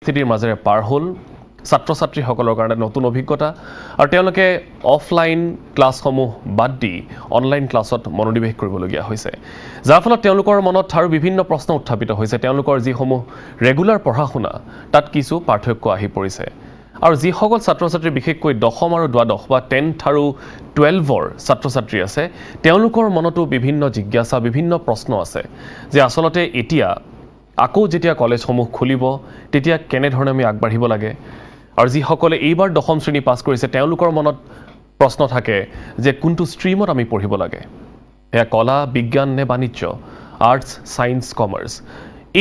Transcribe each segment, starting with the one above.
পৰিস্থিতিৰ মাজেৰে পাৰ হ'ল ছাত্ৰ-ছাত্ৰীসকলৰ কাৰণে নতুন অভিজ্ঞতা আৰু তেওঁলোকে অফলাইন ক্লাছসমূহ বাদ দি অনলাইন ক্লাছত মনোনিৱেশ কৰিবলগীয়া হৈছে যাৰ ফলত তেওঁলোকৰ মনত আৰু বিভিন্ন প্ৰশ্ন উত্থাপিত হৈছে তেওঁলোকৰ যিসমূহ ৰেগুলাৰ পঢ়া শুনা তাত কিছু পাৰ্থক্য আহি পৰিছে আৰু যিসকল ছাত্ৰ-ছাত্ৰী বিশেষকৈ দশম আৰু দ্বাদশ বা 10th আৰু 12ৰ ছাত্ৰ-ছাত্ৰী আছে তেওঁলোকৰ মনতো বিভিন্ন জিজ্ঞাসা বিভিন্ন প্ৰশ্ন আছে যে আচলতে এতিয়া আকৌ যেতিয়া কলেজসমূহ খুলিব তেতিয়া কেনেধৰণে আমি আগবাঢ়িব লাগে আৰু যিসকলে এইবাৰ দশম শ্ৰেণী পাছ কৰিছে তেওঁলোকৰ মনত প্ৰশ্ন থাকে যে কোনটো ষ্ট্ৰীমত আমি পঢ়িব লাগে এয়া কলা বিজ্ঞান নে বাণিজ্য আৰ্টছ সায়েন্স কমাৰ্চ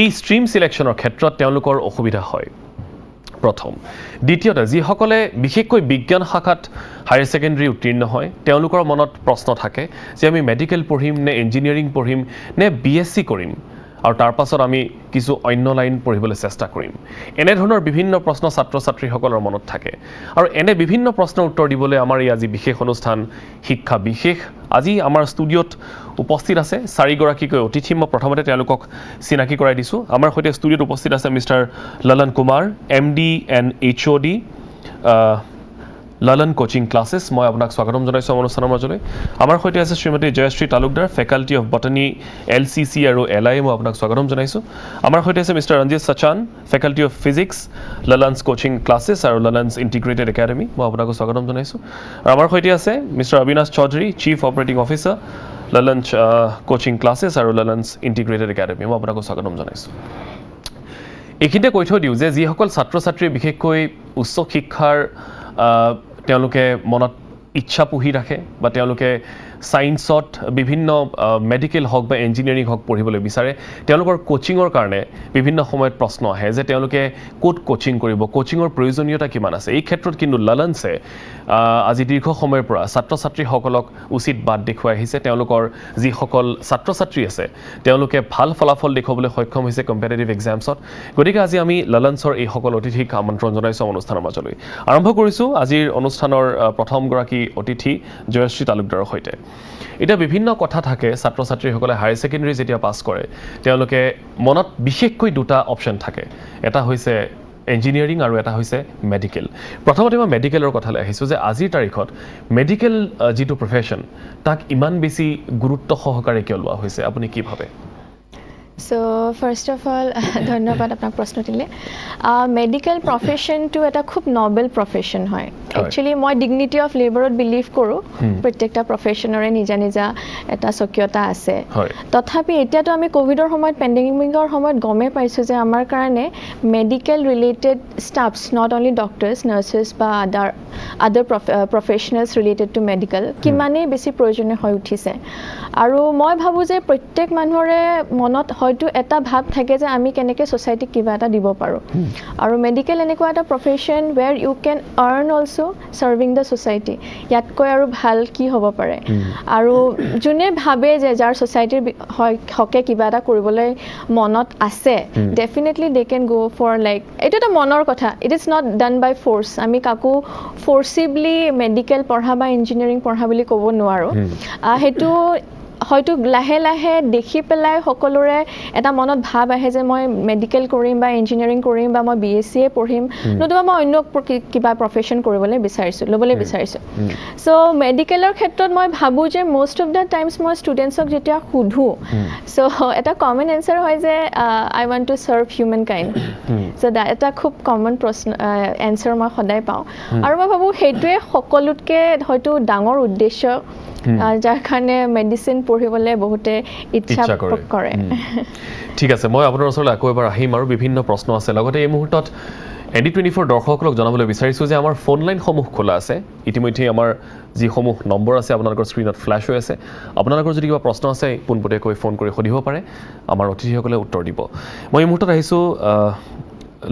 এই ষ্ট্ৰীম সিলেকশ্যনৰ ক্ষেত্ৰত তেওঁলোকৰ অসুবিধা হয় প্ৰথম দ্বিতীয়তে যিসকলে বিশেষকৈ বিজ্ঞান শাখাত হায়াৰ সেকেন্ডাৰী উত্তীৰ্ণ হয় তেওঁলোকৰ মনত প্ৰশ্ন থাকে যে আমি মেডিকেল পঢ়িম নে ইঞ্জিনিয়াৰিং পঢ়িম নে বিএসসি কৰিম আৰু তাৰ পাছত আমি কিছু অন্য লাইন পঢ়িবলৈ চেষ্টা কৰিম এনে ধৰণৰ বিভিন্ন প্ৰশ্ন ছাত্ৰ-ছাত্ৰীসকলৰ মনত থাকে আৰু এনে বিভিন্ন প্ৰশ্নৰ উত্তৰ দিবলৈ আমাৰ এই আজি বিশেষ অনুষ্ঠান শিক্ষা বিশেষ আজি আমাৰ ষ্টুডিঅ'ত উপস্থিত আছে চাৰিগৰাকীকৈ অতিথি মই প্ৰথমতে তেওঁলোকক চিনাকি কৰাই দিছোঁ আমাৰ সৈতে ষ্টুডিঅ'ত উপস্থিত আছে mister Lalan Kumar MD and HOD Lalan coaching classes মই আপোনাক স্বাগতম জনাইছোঁ অনুষ্ঠানৰ মাজলৈ আমাৰ সৈতে আছে Shrimati Jayashree Talukdar faculty of botany LCC আৰু এলআই মই আপোনাক স্বাগতম জনাইছোঁ আমাৰ সৈতে আছে mister Ranjit Sachan faculty of physics Lalan's coaching classes আৰু ললনছ ইণ্টিগ্ৰেটেড একাডেমি মই আপোনাক স্বাগতম জনাইছোঁ আৰু আমাৰ সৈতে আছে mister Abinash Choudhury chief operating officer Lalan's coaching classes আৰু ললনছ ইণ্টিগ্ৰেটেড একাডেমি মই আপোনাক স্বাগতম জনাইছোঁ এইখিনিতে কৈ থৈ দিওঁ যে যিসকল ছাত্ৰ-ছাত্ৰীয়ে বিশেষকৈ উচ্চ শিক্ষাৰ তেওঁলোকে মনত ইচ্ছা পুহি ৰাখে বা তেওঁলোকে সায়েন্সত বিভিন্ন মেডিকেল হওক বা ইঞ্জিনিয়াৰিং হওক পঢ়িবলৈ বিচাৰে তেওঁলোকৰ কোচিঙৰ কাৰণে বিভিন্ন সময়ত প্ৰশ্ন আহে যে তেওঁলোকে ক'ত কোচিং কৰিব কোচিঙৰ প্ৰয়োজনীয়তা কিমান আছে এই ক্ষেত্ৰত কিন্তু ললনছে আজি দীৰ্ঘ সময়ৰ পৰা ছাত্ৰ-ছাত্ৰীসকলক উচিত বাট দেখুৱাই আহিছে তেওঁলোকৰ যিসকল ছাত্ৰ-ছাত্ৰী আছে তেওঁলোকে ভাল ফলাফল দেখুৱাবলৈ সক্ষম হৈছে কম্পিটিটিভ এক্সামছত গতিকে আজি আমি ললনছৰ এইসকল অতিথিক আমন্ত্ৰণ জনাইছোঁ অনুষ্ঠানৰ মাজলৈ আৰম্ভ কৰিছোঁ আজিৰ অনুষ্ঠানৰ প্ৰথমগৰাকী অতিথি জয়শ্ৰী তালুকদাৰৰ সৈতে এতিয়া বিভিন্ন কথা থাকে ছাত্ৰ-ছাত্ৰীসকলে হায়াৰ সেকেন্ডাৰী যেতিয়া পাছ কৰে তেওঁলোকে মনত বিশেষকৈ দুটা অপচন থাকে এটা হৈছে ইঞ্জিনিয়াৰিং আৰু এটা হৈছে মেডিকেল প্ৰথমতে মই মেডিকেলৰ কথালৈ আহিছোঁ যে আজিৰ তাৰিখত মেডিকেল যিটো প্ৰফেশ্যন তাক ইমান বেছি গুৰুত্ব সহকাৰে কিয় লোৱা হৈছে আপুনি কি ভাবে So first of all ধন্যবাদ আপোনাক প্ৰশ্ন দিলে মেডিকেল প্ৰফেশ্যনটো এটা খুব নবেল প্ৰফেশ্যন হয় একচুৱেলি মই ডিগনিটি অফ লেবাৰত বিলিভ কৰোঁ প্ৰত্যেকটা প্ৰফেশ্যনৰে নিজা নিজা এটা স্বকীয়তা আছে তথাপি এতিয়াতো আমি কোভিডৰ সময়ত পেণ্ডেমিকৰ সময়ত গমেই পাইছোঁ যে আমাৰ কাৰণে medical related staffs not only doctors nurses বা other professionals related to medical কিমানেই বেছি প্ৰয়োজনীয় হৈ উঠিছে আৰু মই ভাবোঁ যে প্ৰত্যেক মানুহৰে মনত হয়তো এটা ভাৱ থাকে যে আমি কেনেকৈ ছ'চাইটিক কিবা এটা দিব পাৰোঁ আৰু মেডিকেল এনেকুৱা এটা profession where you can earn also' serving the society ইয়াতকৈ আৰু ভাল কি হ'ব পাৰে আৰু যোনে ভাবে যে যাৰ ছ'চাইটিৰ হকে কিবা এটা কৰিবলৈ মনত আছে ডেফিনেটলি দে কেন গ' ফৰ লাইক এইটো এটা মনৰ কথা it is not done by force আমি কাকো ফ'ৰ্চিবলি মেডিকেল পঢ়া বা ইঞ্জিনিয়াৰিং পঢ়া বুলি ক'ব নোৱাৰোঁ সেইটো হয়তো লাহে লাহে দেখি পেলাই সকলোৰে এটা মনত ভাৱ আহে যে মই মেডিকেল কৰিম বা ইঞ্জিনিয়াৰিং কৰিম বা মই বিএছচিয়ে পঢ়িম নতুবা মই অন্য কিবা প্ৰফেশ্যন ল'বলৈ বিচাৰিছোঁ চ' মেডিকেলৰ ক্ষেত্ৰত মই ভাবোঁ যে মষ্ট অফ দ্য টাইমছ মই ষ্টুডেণ্টছক যেতিয়া সোধোঁ চ' এটা কমন এনচাৰ হয় যে I want to serve human kind so' এটা খুব কমন প্ৰশ্ন এনচাৰ মই সদায় পাওঁ আৰু মই ভাবোঁ সেইটোৱে সকলোতকৈ হয়তো ডাঙৰ উদ্দেশ্য যাৰ কাৰণে মেডিচিন পঢ়িবলৈ বহুতে ইচ্ছা কৰে ঠিক আছে মই আপোনাৰ ওচৰলৈ আকৌ এবাৰ আহিম আৰু বিভিন্ন প্ৰশ্ন আছে লগতে এই মুহূৰ্তত ND24 দৰ্শকসকলক জনাবলৈ বিচাৰিছোঁ যে আমাৰ ফোন লাইনসমূহ খোলা আছে ইতিমধ্যে আমাৰ যিসমূহ নম্বৰ আছে আপোনালোকৰ স্ক্ৰীনত ফ্লেছ হৈ আছে আপোনালোকৰ যদি কিবা প্ৰশ্ন আছে পোনপটীয়াকৈ ফোন কৰি সুধিব পাৰে আমাৰ অতিথিসকলে উত্তৰ দিব মই এই মুহূৰ্তত আহিছোঁ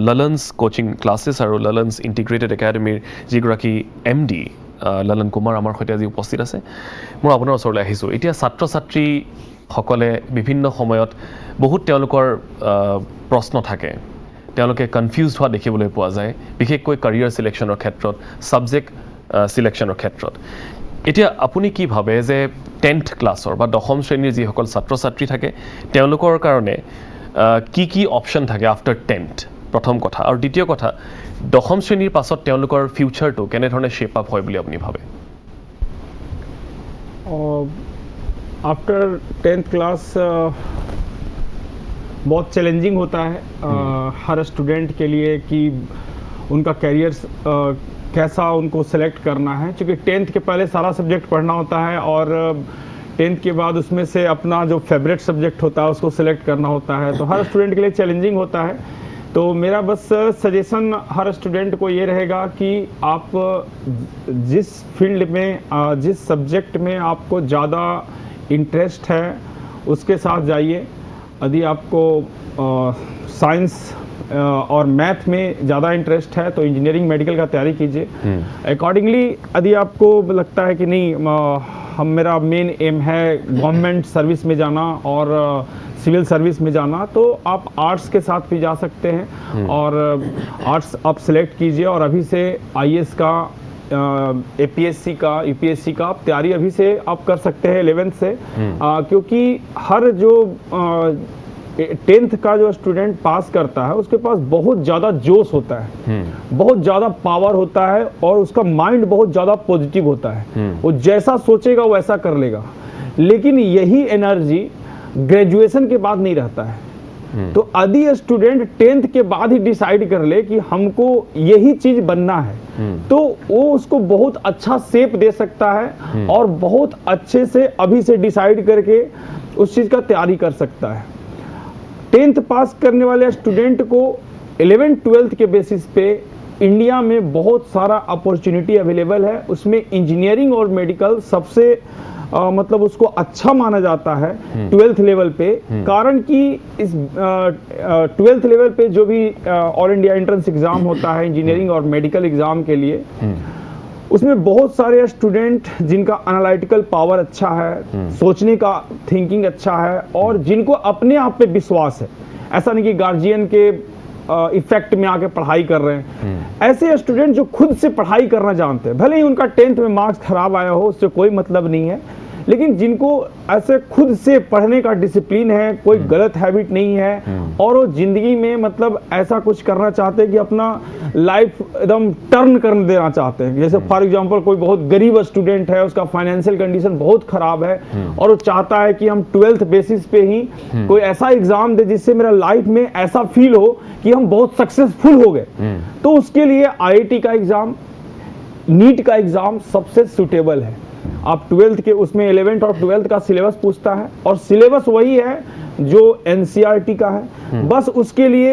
ললনছ কোচিং ক্লাছেছ আৰু ললনছ ইণ্টিগ্ৰেটেড একাডেমীৰ যিগৰাকী MD ললন কুমাৰ আমাৰ সৈতে আজি উপস্থিত আছে মই আপোনাৰ ওচৰলৈ আহিছোঁ এতিয়া ছাত্ৰ-ছাত্ৰীসকলে বিভিন্ন সময়ত বহুত তেওঁলোকৰ প্ৰশ্ন থাকে তেওঁলোকে কনফিউজড হোৱা দেখিবলৈ পোৱা যায় বিশেষকৈ কেৰিয়াৰ সিলেকশ্যনৰ ক্ষেত্ৰত সাবজেক্ট সিলেকশ্যনৰ ক্ষেত্ৰত এতিয়া আপুনি কি ভাবে যে 10th ক্লাছৰ বা দশম শ্ৰেণীৰ যিসকল ছাত্ৰ-ছাত্ৰী থাকে তেওঁলোকৰ কাৰণে কি কি অপশ্যন থাকে আফটাৰ 10th প্ৰথম কথা আৰু দ্বিতীয় কথা দশম শ্ৰেণীৰ পাছত তেওঁলোকৰ ফিউচাৰটো কেনেধৰণে শেপ আপ হয় বুলি আপুনি ভাবে आफ्टर 10th क्लास बहुत चैलेंजिंग होता है हर स्टूडेंट के लिए कि उनका कैरियर कैसा उनको सेलेक्ट करना है, क्योंकि 10th के पहले सारा सब्जेक्ट पढ़ना होता है और 10th के बाद उसमें से अपना जो फेवरेट सब्जेक्ट होता है उसको सिलेक्ट करना होता है, तो हर स्टूडेंट के लिए चैलेंजिंग होता है। तो मेरा बस सजेशन हर स्टूडेंट को ये रहेगा कि आप जिस फील्ड में जिस सब्जेक्ट में आपको ज़्यादा इंटरेस्ट है उसके साथ जाइए। यदि आपको साइंस और मैथ में ज़्यादा इंटरेस्ट है तो इंजीनियरिंग मेडिकल का तैयारी कीजिए। अकॉर्डिंगली यदि आपको लगता है कि नहीं मेरा मेन एम है गवर्नमेंट सर्विस में जाना और सिविल सर्विस में जाना, तो आप आर्ट्स के साथ भी जा सकते हैं और आर्ट्स आप सिलेक्ट कीजिए और अभी से आईएएस का एपीएससी का यूपीएससी का आप तैयारी अभी से आप कर सकते हैं 11th से, क्योंकि हर जो 10th का जो स्टूडेंट पास करता है उसके पास बहुत ज़्यादा जोश होता है, बहुत ज़्यादा पावर होता है और उसका माइंड बहुत ज़्यादा पॉजिटिव होता है, वो जैसा सोचेगा वैसा कर लेगा। लेकिन यही एनर्जी ग्रेजुएशन के बाद नहीं रहता है। तो यदि स्टूडेंट 10th के बाद ही डिसाइड कर ले कि हमको यही चीज बनना है, तो वो उसको बहुत अच्छा शेप दे सकता है और बहुत अच्छे से अभी से डिसाइड करके उस चीज का तैयारी कर सकता है। 10th पास करने वाले स्टूडेंट को 11th 12th के बेसिस पे इंडिया में बहुत सारा अपॉर्चुनिटी अवेलेबल है, उसमें इंजीनियरिंग और मेडिकल सबसे मतलब उसको अच्छा माना जाता है 12th लेवल पे, कारण कि इस 12th लेवल पे जो भी ऑल इंडिया एंट्रेंस एग्जाम होता है इंजीनियरिंग और मेडिकल एग्जाम के लिए, उसमें बहुत सारे स्टूडेंट जिनका एनालिटिकल पावर अच्छा है, सोचने का थिंकिंग अच्छा है और जिनको अपने आप पे विश्वास है, ऐसा नहीं कि गार्जियन के इफेक्ट में आके पढ़ाई कर रहे हैं। ऐसे स्टूडेंट जो खुद से पढ़ाई करना जानते हैं, भले ही उनका 10th में मार्क्स खराब आया हो उससे कोई मतलब नहीं है, लेकिन जिनको ऐसे खुद से पढ़ने का डिसिप्लिन है, कोई गलत हैबिट नहीं है और वो जिंदगी में मतलब ऐसा कुछ करना चाहते हैं कि अपना लाइफ एकदम टर्न कर देना चाहते हैं। जैसे फॉर एग्जांपल कोई बहुत गरीब स्टूडेंट है, उसका फाइनेंशियल कंडीशन बहुत खराब है और वो चाहता है कि हम 12th बेसिस पे ही कोई ऐसा एग्जाम दे जिससे मेरा लाइफ में ऐसा फील हो कि हम बहुत सक्सेसफुल हो गए, तो उसके लिए आईआईटी का एग्जाम, नीट का एग्जाम सबसे सुटेबल है। आप 12th के उसमें 11th और 12th का सिलेबस पूछता है और सिलेबस वही है जो एनसीईआरटी का है, बस उसके लिए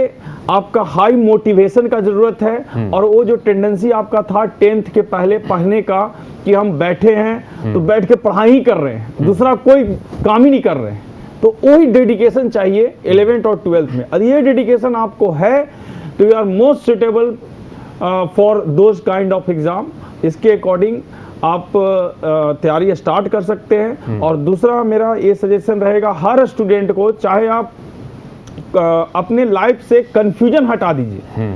आपका हाई मोटिवेशन का जरूरत है और वो जो टेंडेंसी आपका था 10th के पहले पढ़ने का कि हम बैठे हैं तो बैठ के पढ़ाई ही कर रहे हैं, दूसरा कोई काम ही नहीं कर रहे हैं, तो वही डेडिकेशन चाहिए 11th और 12th में। और ये डेडिकेशन आपको है तो you are most suitable for those kind of exam. इसके अकॉर्डिंग आप तैयारी स्टार्ट कर सकते हैं। और दूसरा मेरा ये सजेशन रहेगा हर स्टूडेंट को, चाहे आप अपने लाइफ से कंफ्यूजन हटा दीजिए।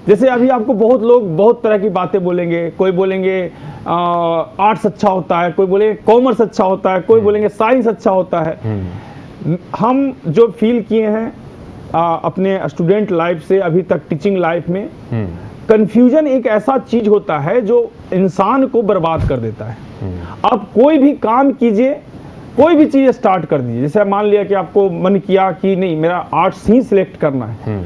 जैसे अभी आपको बहुत लोग बहुत तरह की बातें बोलेंगे, कोई बोलेंगे आर्ट्स अच्छा होता है, कोई बोलेंगे कॉमर्स अच्छा होता है, कोई बोलेंगे साइंस अच्छा होता है। हम जो फील किए हैं अपने स्टूडेंट लाइफ से अभी तक टीचिंग लाइफ में, कंफ्यूजन एक ऐसा चीज होता है जो इंसान को बर्बाद कर देता है। आप कोई भी काम कीजिए, कोई भी चीज स्टार्ट कर दीजिए, जैसे मान लिया कि आपको मन किया कि नहीं मेरा आर्ट्स ही सिलेक्ट करना है,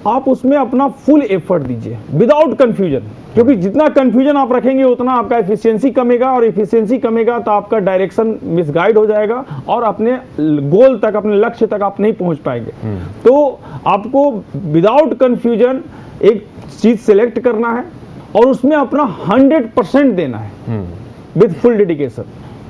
आप उसमें अपना फुल एफर्ट दीजिए विदाउट कंफ्यूजन, क्योंकि जितना कंफ्यूजन आप रखेंगे उतना आपका एफिशिएंसी कमेगा, और एफिशिएंसी कमेगा तो आपका डायरेक्शन मिसगाइड हो जाएगा और अपने गोल तक, अपने लक्ष्य तक आप नहीं पहुंच पाएंगे। तो आपको विदाउट कंफ्यूजन एक चीज सिलेक्ट करना है और उसमें अपना 100% देना है with full dedication.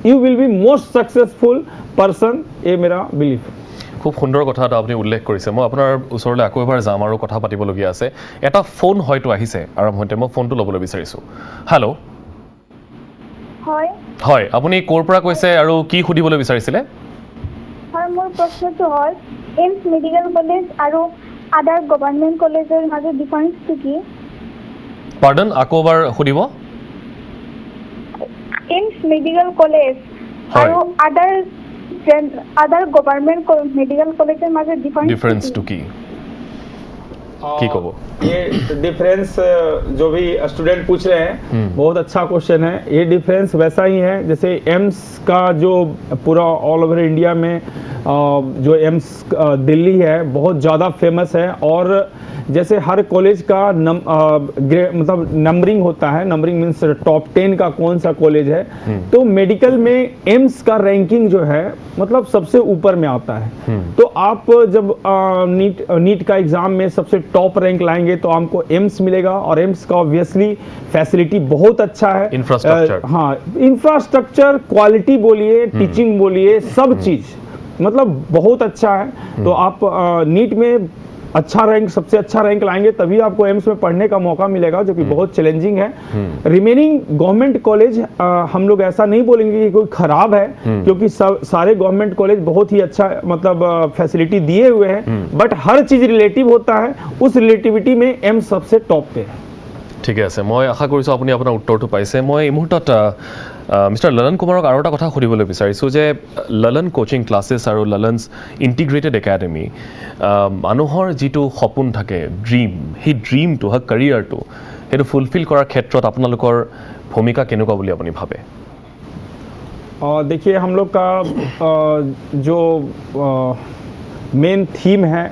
You will be most successful person, ये मेरा बिलीफ है। খুব সুন্দৰ কথা এটা আপুনি উল্লেখ কৰিছে। মই আপোনাৰ ওচৰলৈ আকৌ এবাৰ যাম আৰু কথা পাতিবলগীয়া আছে। এটা ফোন হয়তো আহিছে আৰম্ভতে, মই ফোনটো ল'বলৈ বিচাৰিছোঁ। হেল্ল', হয় হয়, আপুনি ক'ৰ পৰা কৈছে আৰু কি সুধিবলৈ বিচাৰিছিলে? হয়, মোৰ প্ৰশ্নটো হ'ল এইমছ মেডিকেল কলেজ আৰু আদাৰ গভৰ্ণমেণ্ট কলেজৰ মাজত ডিফাৰেন্সটো কি? পাৰ্ডন, আকৌ এবাৰ সুধিব। এইমছ মেডিকেল কলেজ আৰু আদাৰ গভৰ্ণমেণ্ট মেডিকেল কলেজৰ মাজত ডিফাৰেন্সটো কি? কি ক'ব? ये डिफरेंस जो भी स्टूडेंट पूछ रहे हैं बहुत अच्छा क्वेश्चन है। ये डिफरेंस वैसा ही है जैसे एम्स का जो पूरा ऑल ओवर इंडिया में जो एम्स दिल्ली है बहुत ज़्यादा फेमस है, और जैसे हर कॉलेज का मतलब नंबरिंग होता है, नंबरिंग मीन्स टॉप 10 का कौन सा कॉलेज है, तो मेडिकल में एम्स का रैंकिंग जो है मतलब सबसे ऊपर में आता है। तो आप जब नीट का एग्जाम में सबसे टॉप रैंक लाएंगे तो आपको एम्स मिलेगा, और एम्स का ऑब्वियसली फैसिलिटी बहुत अच्छा है। इंफ्रास्ट्रक्चर, हाँ, इंफ्रास्ट्रक्चर, क्वालिटी बोलिए, टीचिंग बोलिए, सब चीज मतलब बहुत अच्छा है। तो आप नीट में अच्छा रैंक, सबसे अच्छा रैंक लाएंगे तभी आपको एम्स में पढ़ने का मौका मिलेगा, जो कि बहुत चैलेंजिंग है। रिमेनिंग गवर्नमेंट कॉलेज हम लोग ऐसा नहीं बोलेंगे कि कोई खराब है, क्योंकि सारे गवर्नमेंट कॉलेज बहुत ही अच्छा मतलब फैसिलिटी दिए हुए हैं, बट हर चीज रिलेटिव होता है, उस रिलेटिविटी में एम्स सबसे टॉप पे है। ঠিকে আছে, মই আশা কৰিছোঁ আপুনি আপোনাৰ উত্তৰটো পাইছে। মই এই মুহূৰ্তত মিষ্টাৰ ললন কুমাৰক আৰু এটা কথা সুধিবলৈ বিচাৰিছোঁ যে ললন কোচিং ক্লাছেছ আৰু ললনছ ইণ্টিগ্ৰেটেড একাডেমি, মানুহৰ যিটো সপোন থাকে, ড্ৰিম, সেই ড্ৰিমটো হয় কেৰিয়াৰটো, সেইটো ফুলফিল কৰাৰ ক্ষেত্ৰত আপোনালোকৰ ভূমিকা কেনেকুৱা বুলি আপুনি ভাবে? देखिए हम लोग का जो मेन थीम है,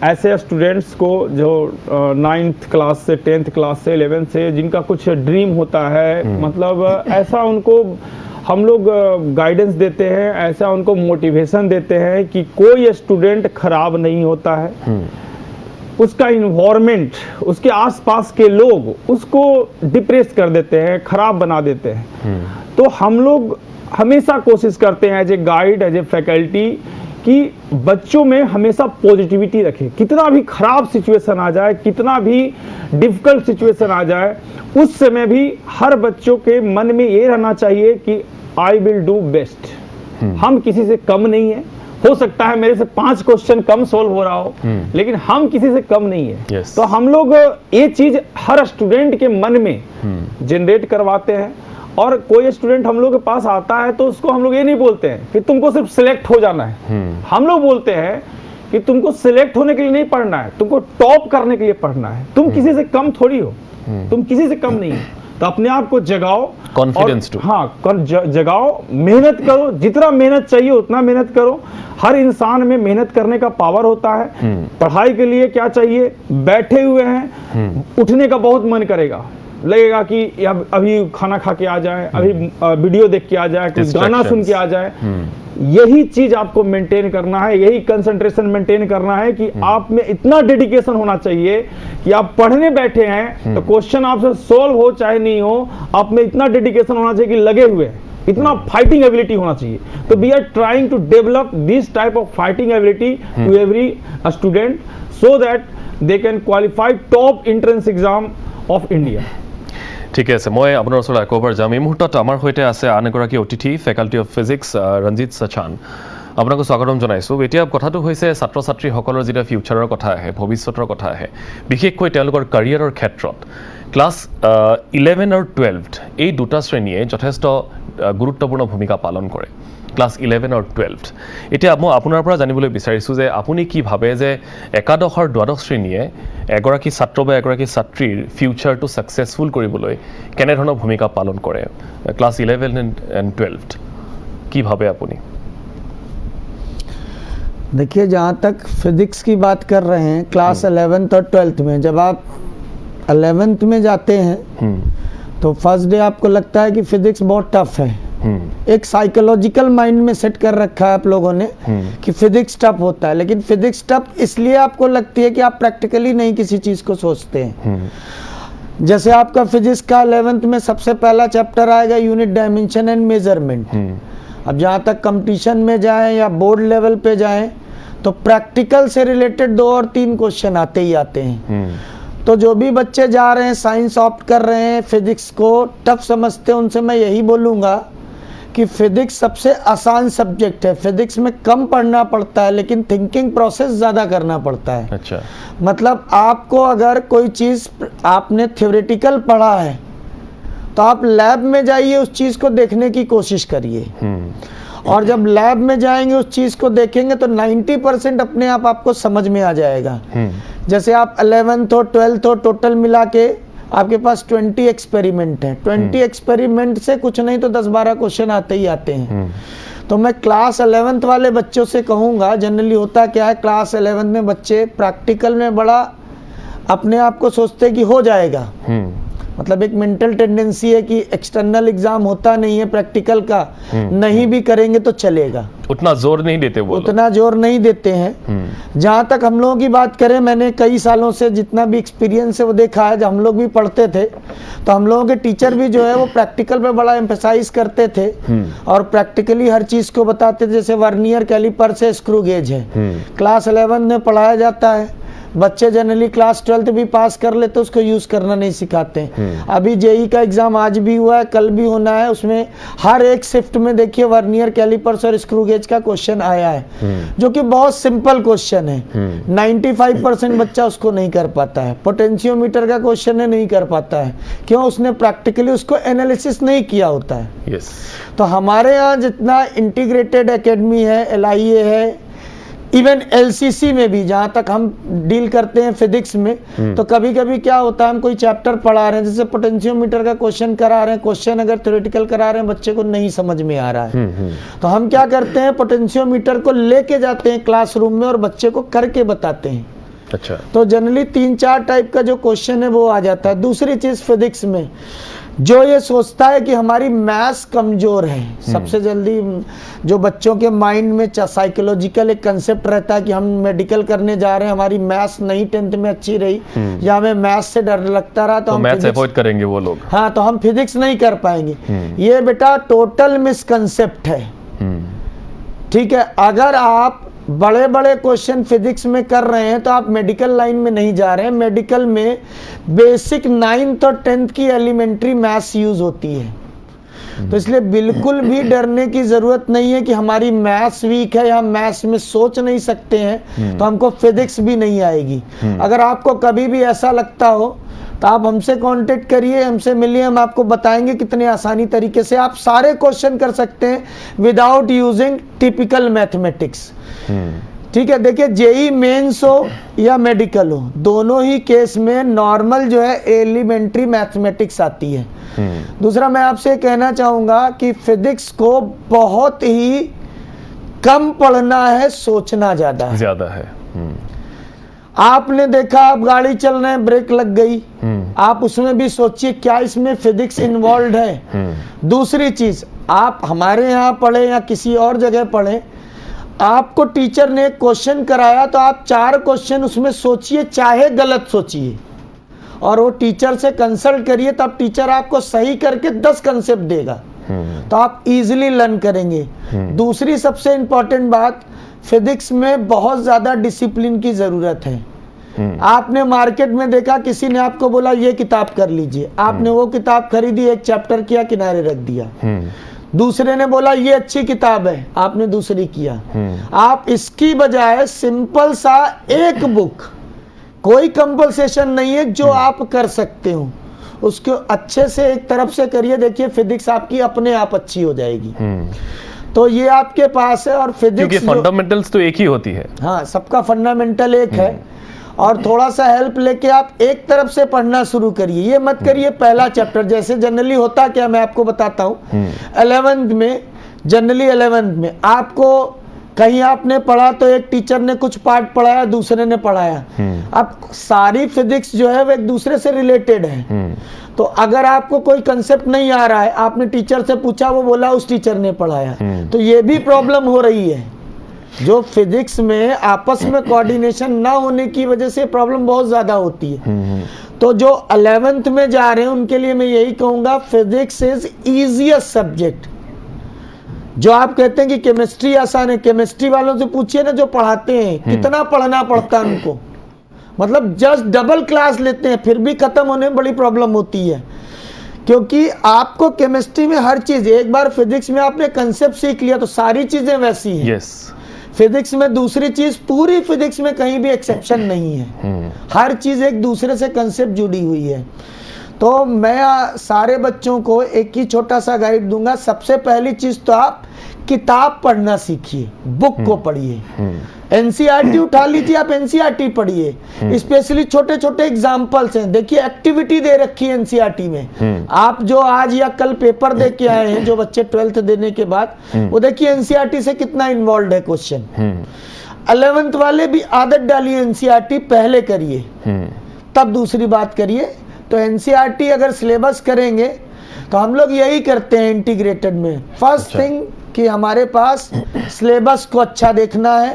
ऐसे स्टूडेंट्स को जो 9th क्लास से 10th क्लास से 11th से जिनका कुछ ड्रीम होता है, मतलब ऐसा उनको हम लोग गाइडेंस देते हैं, ऐसा उनको मोटिवेशन देते हैं कि कोई स्टूडेंट खराब नहीं होता है। उसका इन्वायरमेंट, उसके आसपास के लोग उसको डिप्रेस कर देते हैं, खराब बना देते हैं। तो हम लोग हमेशा कोशिश करते हैं as a guide, as a faculty, कि बच्चों में हमेशा पॉजिटिविटी रखें। कितना भी खराब सिचुएशन आ जाए, कितना भी डिफिकल्ट सिचुएशन आ जाए, उस समय भी हर बच्चों के मन में ये रहना चाहिए कि आई विल डू बेस्ट। हम किसी से कम नहीं है, हो सकता है मेरे से 5 क्वेश्चन कम सोल्व हो रहा हो, लेकिन हम किसी से कम नहीं है। Yes. तो हम लोग ये चीज हर स्टूडेंट के मन में जनरेट करवाते हैं, और कोई स्टूडेंट हम लोग के पास आता है तो उसको हम लोग ये नहीं बोलते हैं कि तुमको सिर्फ सिलेक्ट हो जाना है। हम लोग बोलते हैं कि तुमको सिलेक्ट होने के लिए नहीं पढ़ना है, तुमको टॉप करने के लिए पढ़ना है। तुम किसी से कम थोड़ी हो, तुम किसी से कम नहीं हो। तो अपने आप को जगाओ, कॉन्फिडेंस टू, हाँ जगाओ, मेहनत करो, जितना मेहनत चाहिए उतना मेहनत करो। हर इंसान में मेहनत करने का पावर होता है। पढ़ाई के लिए क्या चाहिए, बैठे हुए हैं, उठने का बहुत मन करेगा, लगेगा कि अभी खाना खा के आ जाए, अभी वीडियो देख के आ जाए, कुछ गाना सुन के आ जाए। यही चीज आपको मेंटेन करना है, यही कंसंट्रेशन मेंटेन करना है कि आप में इतना डेडिकेशन होना चाहिए कि आप पढ़ने बैठे हैं तो क्वेश्चन आपसे सोल्व हो चाहे नहीं हो, आप में इतना डेडिकेशन होना चाहिए कि लगे हुए हैं, इतना फाइटिंग एबिलिटी होना चाहिए। तो we are trying to develop this type of fighting ability to every student so that they can qualify top entrance exam of India. ঠিকে আছে, মই আপোনাৰ ওচৰত আকৌ এবাৰ যাম। এই মুহূৰ্তত আমাৰ সৈতে আছে আন এগৰাকী অতিথি, ফেকাল্টি অফ ফিজিক্স ৰঞ্জিত সচান। আপোনাকো স্বাগতম জনাইছোঁ। এতিয়া কথাটো হৈছে ছাত্ৰ ছাত্ৰীসকলৰ যেতিয়া ফিউচাৰৰ কথা আহে, ভৱিষ্যতৰ কথা আহে, বিশেষকৈ তেওঁলোকৰ কেৰিয়াৰৰ ক্ষেত্ৰত ক্লাছ 11 আৰু 12 এই দুটা শ্ৰেণীয়ে যথেষ্ট গুৰুত্বপূৰ্ণ ভূমিকা পালন কৰে, ক্লাছ 11 আৰু 12। এতিয়া মই আপোনাৰ পৰা জানিবলৈ বিচাৰিছোঁ যে আপুনি কি ভাবে যে একাদশ আৰু দ্বাদশ শ্ৰেণীয়ে এগৰাকী ছাত্ৰ বা এগৰাকী ছাত্ৰীৰ ফিউচাৰটো ছাকচেছফুল কৰিবলৈ কেনেধৰণৰ ভূমিকা পালন কৰে, ক্লাছ 11 এণ্ড 12 কি ভাবে আপুনি? देखिए, जहाँ तक फिजिक्स की बात कर रहे हैं, क्लास 11th और 12th में जब आप 11th में जाते हैं तो फर्स्ट डे आपको लगता है कि फिजिक्स बहुत टफ है। एक साइकोलॉजिकल माइंड में सेट कर रखा है आप लोगों ने कि फिजिक्स टफ होता है, लेकिन फिजिक्स टफ इसलिए आपको लगती है कि आप प्रैक्टिकली नहीं किसी चीज को सोचते हैं। जैसे आपका फिजिक्स का 11th में सबसे पहला चैप्टर आएगा यूनिट डायमेंशन एंड मेजरमेंट। अब जहाँ तक कंपटीशन में जाएं या बोर्ड लेवल पे जाएं तो प्रैक्टिकल से रिलेटेड 2 और 3 क्वेश्चन आते ही आते हैं। तो जो भी बच्चे जा रहे हैं, साइंस ऑप्ट कर रहे हैं, फिजिक्स को टफ समझते हैं, उनसे मैं यही बोलूँगा कि फिजिक्स सबसे आसान सब्जेक्ट है। फिजिक्स में कम पढ़ना पड़ता है लेकिन थिंकिंग प्रोसेस ज़्यादा करना पड़ता है। अच्छा, मतलब आपको अगर कोई चीज़ आपने थ्योरेटिकल पढ़ा है तो आप लैब में जाइए, उस चीज़ को देखने की कोशिश करिए। और जब लैब में जाएंगे उस चीज को देखेंगे तो 90% अपने आप आपको समझ में आ जाएगा। जैसे आप 11th और 12th और टोटल मिला के आपके पास 20 एक्सपेरिमेंट है, 20 एक्सपेरिमेंट से कुछ नहीं तो 10-12 क्वेश्चन आते ही आते हैं। तो मैं क्लास 11th वाले बच्चों से कहूँगा, जनरली होता क्या है क्लास 11th में बच्चे प्रैक्टिकल में बड़ा अपने आप को सोचते कि हो जाएगा, मतलब एक मेंटल टेंडेंसी है कि एक्सटर्नल एग्जाम होता नहीं है, प्रैक्टिकल का नहीं भी करेंगे तो चलेगा, उतना जोर नहीं देते वो, उतना जोर नहीं देते हैं। जहाँ तक हम लोगों की बात करें, मैंने कई सालों से जितना भी एक्सपीरियंस है वो देखा है। जब हम लोग भी पढ़ते थे तो हम लोगों के टीचर भी जो है वो प्रैक्टिकल पे बड़ा एम्फेसाइज करते थे और प्रैक्टिकली हर चीज को बताते थे। जैसे वर्नियर कैलिपर से स्क्रू गेज है, क्लास 11 में पढ़ाया जाता है, बच्चे जनरली क्लास 12 भी पास कर लेते, उसको यूज करना नहीं सिखाते। अभी जेई का एग्जाम आज भी हुआ है, कल भी होना है, उसमें हर एक शिफ्ट में देखिए वर्नियर कैलिपर्स और स्क्रू गेज का क्वेश्चन आया है, जो कि बहुत सिंपल क्वेश्चन है। 95% बच्चा उसको नहीं कर पाता है। पोटेंशियोमीटर का क्वेश्चन है, नहीं कर पाता है, क्यों? उसने प्रैक्टिकली उसको एनालिसिस नहीं किया होता है। तो हमारे यहाँ जितना इंटीग्रेटेड एकेडमी है, LIA है, इवन LCC में भी जहाँ तक हम डील करते हैं फिजिक्स में, तो कभी कभी क्या होता है, हम कोई चैप्टर पढ़ा रहे हैं, जैसे पोटेंशियोमीटर का क्वेश्चन करा रहे हैं, क्वेश्चन अगर थ्योरेटिकल करा रहे हैं, बच्चे को नहीं समझ में आ रहा है, तो हम क्या करते हैं, पोटेंशियोमीटर को लेके जाते हैं क्लासरूम में और बच्चे को करके बताते हैं। अच्छा, तो जनरली 3-4 टाइप का जो क्वेश्चन है वो आ जाता है। दूसरी चीज फिजिक्स में जो ये सोचता है कि हमारी मैथ्स कमजोर है, सबसे जल्दी जो बच्चों के माइंड में साइकोलॉजिकल एक कंसेप्ट रहता है कि हम मेडिकल करने जा रहे हैं, हमारी मैथ्स नहीं 10th में अच्छी रही या हमें मैथ्स से डर लगता रहा तो हम मैथ्स अवॉइड करेंगे वो लोग, हाँ, तो हम फिजिक्स नहीं कर पाएंगे। ये बेटा टोटल मिसकंसेप्ट है, ठीक है। अगर आप बड़े बड़े क्वेश्चन फिजिक्स में कर रहे हैं तो आप मेडिकल लाइन में नहीं जा रहे हैं। मेडिकल में बेसिक 9th और 10th की एलिमेंट्री मैथ्स यूज होती है, तो इसलिए बिल्कुल भी डरने की जरूरत नहीं है कि हमारी मैथ्स वीक है या हम मैथ्स में सोच नहीं सकते हैं तो हमको फिजिक्स भी नहीं आएगी। अगर आपको कभी भी ऐसा लगता हो तो आप हमसे कांटेक्ट करिए, हमसे मिलिए, हम आपको बताएंगे कितने आसानी तरीके से आप सारे क्वेश्चन कर सकते हैं विदाउट यूजिंग टिपिकल मैथमेटिक्स। ठीक है, देखिए जेई मेंस हो या मेडिकल हो, दोनों ही केस में नॉर्मल जो है एलिमेंट्री मैथमेटिक्स आती है। दूसरा मैं आपसे कहना चाहूंगा कि फिजिक्स को बहुत ही कम पढ़ना है, सोचना ज्यादा है। आपने देखा, आप गाड़ी चल रहे हैं, ब्रेक लग गई, आप उसमें भी सोचिए क्या इसमें फिजिक्स इन्वॉल्व है। दूसरी चीज, आप हमारे यहाँ पढ़े या किसी और जगह पढ़े, आपको टीचर ने क्वेश्चन कराया तो आप 4 क्वेश्चन उसमें सोचिए, चाहे गलत सोचिए, और वो टीचर से कंसल्ट करिए, तब टीचर आपको सही करके 10 कंसेप्ट देगा, तो आप इजीली लर्न करेंगे। दूसरी सबसे इंपॉर्टेंट बात, फिजिक्स में बहुत ज्यादा डिसिप्लिन की जरूरत है। आपने मार्केट में देखा, किसी ने आपको बोला ये किताब कर लीजिए, आपने वो किताब खरीदी, एक चैप्टर किया, किनारे रख दिया। दूसरे ने बोला ये अच्छी किताब है, आपने दूसरी किया। आप इसकी बजाय सिंपल सा एक बुक, कोई कंपल्सेशन नहीं है, जो आप कर सकते हो उसको अच्छे से एक तरफ से करिए, देखिए फिजिक्स आपकी अपने आप अच्छी हो जाएगी। तो ये आपके पास है, और फिजिक्स क्योंकि फंडामेंटल्स तो एक ही होती है, हाँ, सबका फंडामेंटल एक है, और थोड़ा सा हेल्प लेके आप एक तरफ से पढ़ना शुरू करिए। ये मत करिए पहला चैप्टर, जैसे जनरली होता क्या, मैं आपको बताता हूँ। 11th में, जनरली 11th में आपको कहीं आपने पढ़ा तो एक टीचर ने कुछ पार्ट पढ़ाया, दूसरे ने पढ़ाया, अब सारी फिजिक्स जो है वो एक दूसरे से रिलेटेड है। तो अगर आपको कोई कंसेप्ट नहीं आ रहा है, आपने टीचर से पूछा, वो बोला उस टीचर ने पढ़ाया, तो ये भी प्रॉब्लम हो रही है। जो फिजिक्स में आपस में कोऑर्डिनेशन ना होने की वजह से प्रॉब्लम बहुत ज्यादा होती है। तो जो 11th में जा रहे हैं उनके लिए मैं यही कहूंगा, फिजिक्स इज इजीएस्ट सब्जेक्ट। जो आप कहते हैं कि केमिस्ट्री आसान है, केमिस्ट्री वालों से पूछिए ना जो पढ़ाते हैं, कितना पढ़ना पड़ता है उनको, मतलब जस्ट डबल क्लास लेते हैं, फिर भी खत्म होने में बड़ी प्रॉब्लम होती है। क्योंकि आपको केमिस्ट्री में हर चीज, एक बार फिजिक्स में आपने कंसेप्ट सीख लिया तो सारी चीजें वैसी हैं। फिजिक्स में दूसरी चीज, पूरी फिजिक्स में कहीं भी एक्सेप्शन नहीं है, हर चीज एक दूसरे से कंसेप्ट जुड़ी हुई है। तो मैं सारे बच्चों को एक ही छोटा सा गाइड दूंगा। सबसे पहली चीज तो आप किताब पढ़ना सीखिए, बुक को पढ़िए। एनसीईआरटी उठा लीजिए, आप एनसीईआरटी पढ़िए। स्पेशली छोटे छोटे एग्जाम्पल्स हैं, देखिए एक्टिविटी दे रखी है एनसीईआरटी में। आप जो आज या कल पेपर दे के आए हैं, जो बच्चे 12th देने के बाद, वो देखिए एनसीईआरटी से कितना इन्वॉल्व है क्वेश्चन। 11th वाले भी आदत डालिए, एनसीईआरटी पहले करिए तब दूसरी बात करिए। तो एनसीईआरटी अगर सिलेबस करेंगे तो हम लोग यही करते हैं इंटीग्रेटेड में। फर्स्ट थिंग कि हमारे पास सिलेबस को अच्छा देखना है।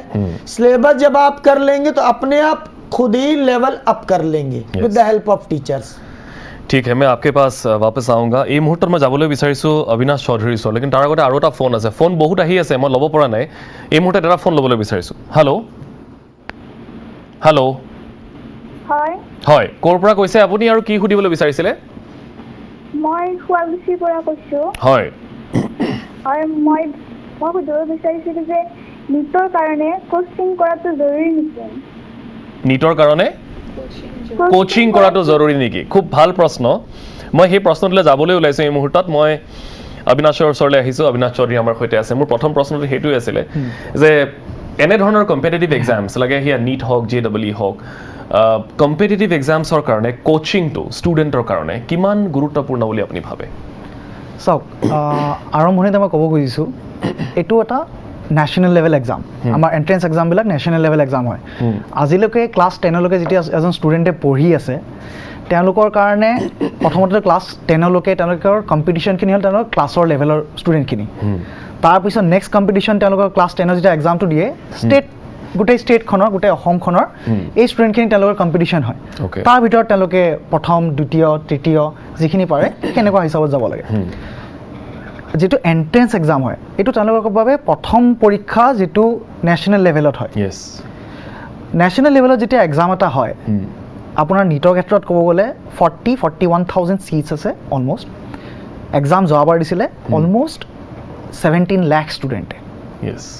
सिलेबस जब आप कर लेंगे तो अपने आप खुद ही लेवल अप कर लेंगे with the help of teachers. ঠিক আছে, মই आपके पास वापस आऊँगा। এই মুহূৰ্তত মই যাবলৈ বিচাৰিছোঁ অবিনাশ চৌধুৰীৰ ওচৰত, লেকিন তাৰ আগতে আৰু এটা ফোন আছে। ফোন বহুত আহি আছে, মই ল'ব পৰা নাই। এই মুহূৰ্তত এটা ফোন ল'বলৈ বিচাৰিছোঁ। হেল্ল' হেল্ল', হয় হয়, ক'ৰ পৰা কৈছে আপুনি আৰু কি সুধিবলৈ বিচাৰিছিলে? মই শুৱালকুছিৰ পৰা কৈছোঁ। হয়, হয়, মই সুধিব বিচাৰিছিলোঁ যে নিটৰ কাৰণে কোচিং কৰাটো জৰুৰী নেকি? নীটৰ কাৰণে কোচিং কৰাটো জৰুৰী নেকি? খুব ভাল প্ৰশ্ন। মই সেই প্ৰশ্নটোলৈ যাবলৈ ওলাইছোঁ এই মুহূৰ্তত। মই অবিনাশৰ ওচৰলৈ আহিছোঁ, অবিনাশ চৌধুৰী আমাৰ সৈতে আছে। মোৰ প্ৰথম প্ৰশ্নটো সেইটোৱে আছিলে যে এনেধৰণৰ কম্পিটিটিভ এক্সামছ লাগে, সেয়া নীট হওক, JEE হওক, কম্পিটিটিভ এক্সামছৰ কাৰণে কোচিংটো ষ্টুডেণ্টৰ কাৰণে কিমান গুৰুত্বপূৰ্ণ বুলি আপুনি ভাবে? চাওক, আৰম্ভণিতে মই ক'ব খুজিছোঁ, এইটো এটা নেশ্যনেল লেভেল এক্সাম। আমাৰ এণ্ট্ৰেঞ্চ এক্সামবিলাক নেশ্যনেল লেভেল এক্সাম হয়। আজিলৈকে ক্লাছ 10লৈকে যেতিয়া এজন ষ্টুডেণ্টে পঢ়ি আছে, তেওঁলোকৰ কাৰণে প্ৰথমতে ক্লাছ 10লৈকে তেওঁলোকৰ কম্পিটিশ্যনখিনি হ'ল তেওঁলোকৰ ক্লাছৰ লেভেলৰ ষ্টুডেণ্টখিনি। তাৰপিছত নেক্সট কম্পিটিশ্যন তেওঁলোকৰ ক্লাছ 10ৰ যেতিয়া এক্সামটো দিয়ে, গোটেই ষ্টেটখনৰ, গোটেই অসমখনৰ এই ষ্টুডেণ্টখিনি তেওঁলোকৰ কম্পিটিশ্যন হয়। তাৰ ভিতৰত তেওঁলোকে প্ৰথম, দ্বিতীয়, তৃতীয় যিখিনি পাৰে সেনেকুৱা হিচাপত যাব লাগে। যিটো এণ্ট্ৰেঞ্চ এক্সাম হয়, এইটো তেওঁলোকৰ বাবে প্ৰথম পৰীক্ষা, যিটো নেশ্যনেল লেভেলত হয়। নেশ্যনেল লেভেলত যেতিয়া এক্সাম এটা হয়, আপোনাৰ নীটৰ ক্ষেত্ৰত ক'ব গ'লে 41,000 ছিটছ আছে অলমষ্ট। এক্সাম যোৱাবাৰ দিছিলে অলমষ্ট 17 লাখ ষ্টুডেণ্টে,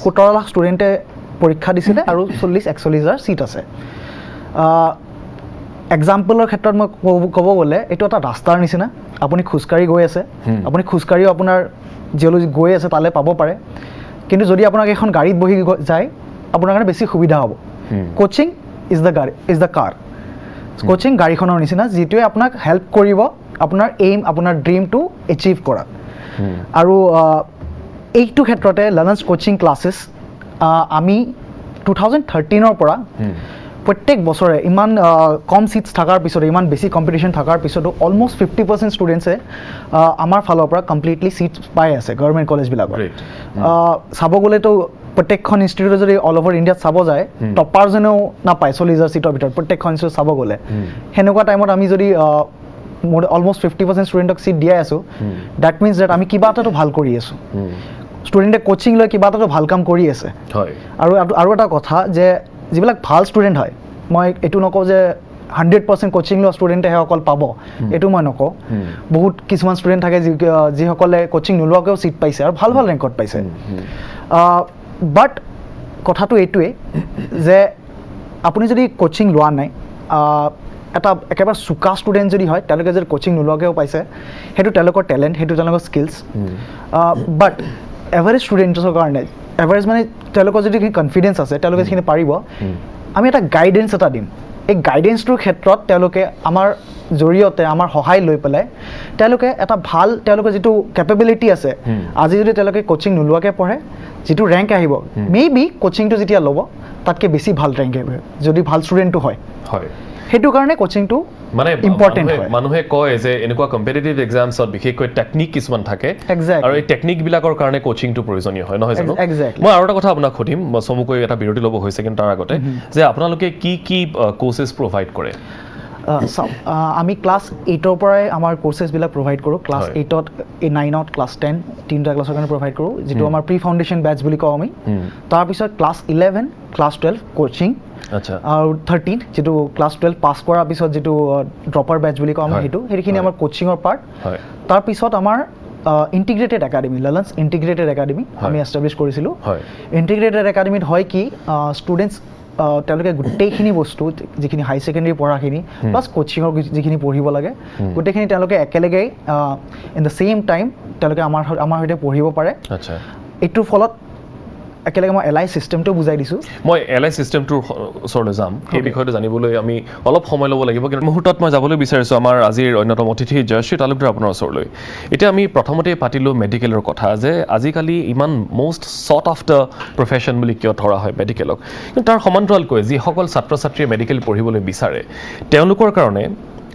17 লাখ ষ্টুডেণ্টে পৰীক্ষা দিছিলে আৰু 40-41,000 ছিট আছে। এক্সাম্পলৰ ক্ষেত্ৰত মই ক'ব গ'লে এইটো এটা ৰাস্তাৰ নিচিনা। আপুনি খোজকাঢ়ি গৈ আছে, আপুনি খোজকাঢ়িও আপোনাৰ জিঅ'লজি গৈ আছে তালৈ পাব পাৰে, কিন্তু যদি আপোনাক এখন গাড়ীত বহি যায় আপোনাৰ কাৰণে বেছি সুবিধা হ'ব। Coaching is the car. Coaching গাড়ীখনৰ নিচিনা, যিটোৱে আপোনাক হেল্প কৰিব আপোনাৰ এইম, আপোনাৰ ড্ৰিমটো এচিভ কৰাত। আৰু এইটো ক্ষেত্ৰতে লাৰ্ণাৰ্ছ কোচিং ক্লাছেছ আমি 2013ৰ পৰা প্ৰত্যেক বছৰে ইমান কম ছিটছ থকাৰ পিছতো, ইমান বেছি কম্পিটিশ্যন থকাৰ পিছতো অলমষ্ট 50% ষ্টুডেণ্টছে আমাৰ ফালৰ পৰা কমপ্লিটলি ছিটছ পাই আছে গভৰ্ণমেণ্ট কলেজবিলাকত। চাব গ'লেতো প্ৰত্যেকখন ইনষ্টিটিউটে যদি অল অভাৰ ইণ্ডিয়াত চাব যায়, টপাৰজনেও নাপায় 40,000 ছিটৰ ভিতৰত প্ৰত্যেকখন ইনষ্টিটিউট চাব গ'লে। সেনেকুৱা টাইমত আমি যদি অলমষ্ট 50% ষ্টুডেণ্টক ছিট দিয়াই আছোঁ, ডেট মিনছ ডেট আমি কিবা এটাতো ভাল কৰি আছোঁ। ষ্টুডেণ্টে কোচিং লৈ কিবা এটাতো ভাল কাম কৰি আছে। আৰু এটা কথা যে যিবিলাক ভাল ষ্টুডেণ্ট হয়, মই এইটো নকওঁ যে 100% কোচিং লোৱা ষ্টুডেণ্টেহে অকল পাব, এইটো মই নকওঁ। বহুত কিছুমান ষ্টুডেণ্ট থাকে যিসকলে কোচিং নোলোৱাকৈও ছিট পাইছে আৰু ভাল ভাল ৰেংকত পাইছে। বাট কথাটো এইটোৱেই যে আপুনি যদি কোচিং লোৱা নাই, এটা একেবাৰে চোকা ষ্টুডেণ্ট যদি হয়, তেওঁলোকে যদি কোচিং নোলোৱাকৈও পাইছে, সেইটো তেওঁলোকৰ টেলেণ্ট, সেইটো তেওঁলোকৰ স্কিলছ। বাট এভাৰেজ ষ্টুডেণ্টছৰ কাৰণে, এভাৰেজ মানে তেওঁলোকৰ যদি কনফিডেঞ্চ আছে, তেওঁলোকে যিখিনি পাৰিব, আমি এটা গাইডেঞ্চ এটা দিম। এই গাইডেঞ্চটোৰ ক্ষেত্ৰত তেওঁলোকে আমাৰ জৰিয়তে, আমাৰ সহায় লৈ পেলাই তেওঁলোকে এটা ভাল, তেওঁলোকৰ যিটো কেপেবিলিটি আছে, আজি যদি তেওঁলোকে কোচিং নোলোৱাকৈ পঢ়ে, যিটো ৰেংক আহিব, মেবি কোচিংটো যেতিয়া ল'ব তাতকৈ বেছি ভাল ৰেংক আহিব, যদি ভাল ষ্টুডেণ্টটো হয়। সেইটো কাৰণে কোচিংটো মানে ইম্পৰ্টেণ্ট হয়। মানুহে কয় যে এনেকুৱা কম্পিটিটিভ এক্সামছত বিশেষকৈ টেকনিক কিছুমান থাকে, আৰু এই টেকনিকবিলাকৰ কাৰণে কোচিংটো প্ৰয়োজনীয় হয়, নহয় জানো? মই আৰু এটা কথা আপোনাক সুধিম, চমুকৈ এটা বিৰতি ল'ব হৈছে, কিন্তু তাৰ আগতে যে আপোনালোকে কি কি কোৰ্চেছ প্ৰভাইড কৰে? চাওক, আমি ক্লাছ 8ৰ পৰাই আমাৰ কোৰ্চেছবিলাক প্ৰভাইড কৰোঁ। ক্লাছ 8ত, 9ত, ক্লাছ 10 তিনিটা ক্লাছৰ কাৰণে প্ৰভাইড কৰোঁ, যিটো আমাৰ প্ৰি ফাউণ্ডেশ্যন বেটছ বুলি কওঁ আমি। তাৰপিছত ক্লাছ 11, ক্লাছ 12 কোচিং, আৰু 13 যিটো ক্লাছ 12 পাছ কৰাৰ পিছত যিটো ড্ৰপাৰ বেটছ বুলি কওঁ আমি, সেইখিনি আমাৰ কোচিঙৰ পাৰ্ট। তাৰপিছত আমাৰ integrated academy, learners integrated academy আমি এষ্টাব্লিছ কৰিছিলোঁ। ইণ্টিগ্ৰেটেড একাডেমিত হয় কি, ষ্টুডেণ্টছ তেওঁলোকে গোটেইখিনি বস্তু যিখিনি হাই ছেকেণ্ডেৰী পঢ়াখিনি প্লাছ কোচিঙৰ যিখিনি পঢ়িব লাগে গোটেইখিনি তেওঁলোকে একেলগে ইন দ্য ছেইম টাইম তেওঁলোকে আমাৰ সৈতে পঢ়িব পাৰে আচ্ছা এইটোৰ ফলত একেলগে মই এলাই চিষ্টেমটো বুজাই দিছোঁ মই এলাই চিষ্টেমটোৰ ওচৰলৈ যাম সেই বিষয়টো জানিবলৈ আমি অলপ সময় ল'ব লাগিব কিন্তু মুহূৰ্তত মই যাবলৈ বিচাৰিছোঁ আমাৰ আজিৰ অন্যতম অতিথি জয়শ্ৰী তালুকদাৰ আপোনাৰ ওচৰলৈ এতিয়া আমি প্ৰথমতে পাতিলোঁ মেডিকেলৰ কথা যে আজিকালি ইমান মষ্ট শ্বৰ্ট আফটাৰ প্ৰফেশ্যন বুলি কিয় ধৰা হয় মেডিকেলক কিন্তু তাৰ সমান্তৰালকৈ যিসকল ছাত্ৰ ছাত্ৰীয়ে মেডিকেল পঢ়িবলৈ বিচাৰে তেওঁলোকৰ কাৰণে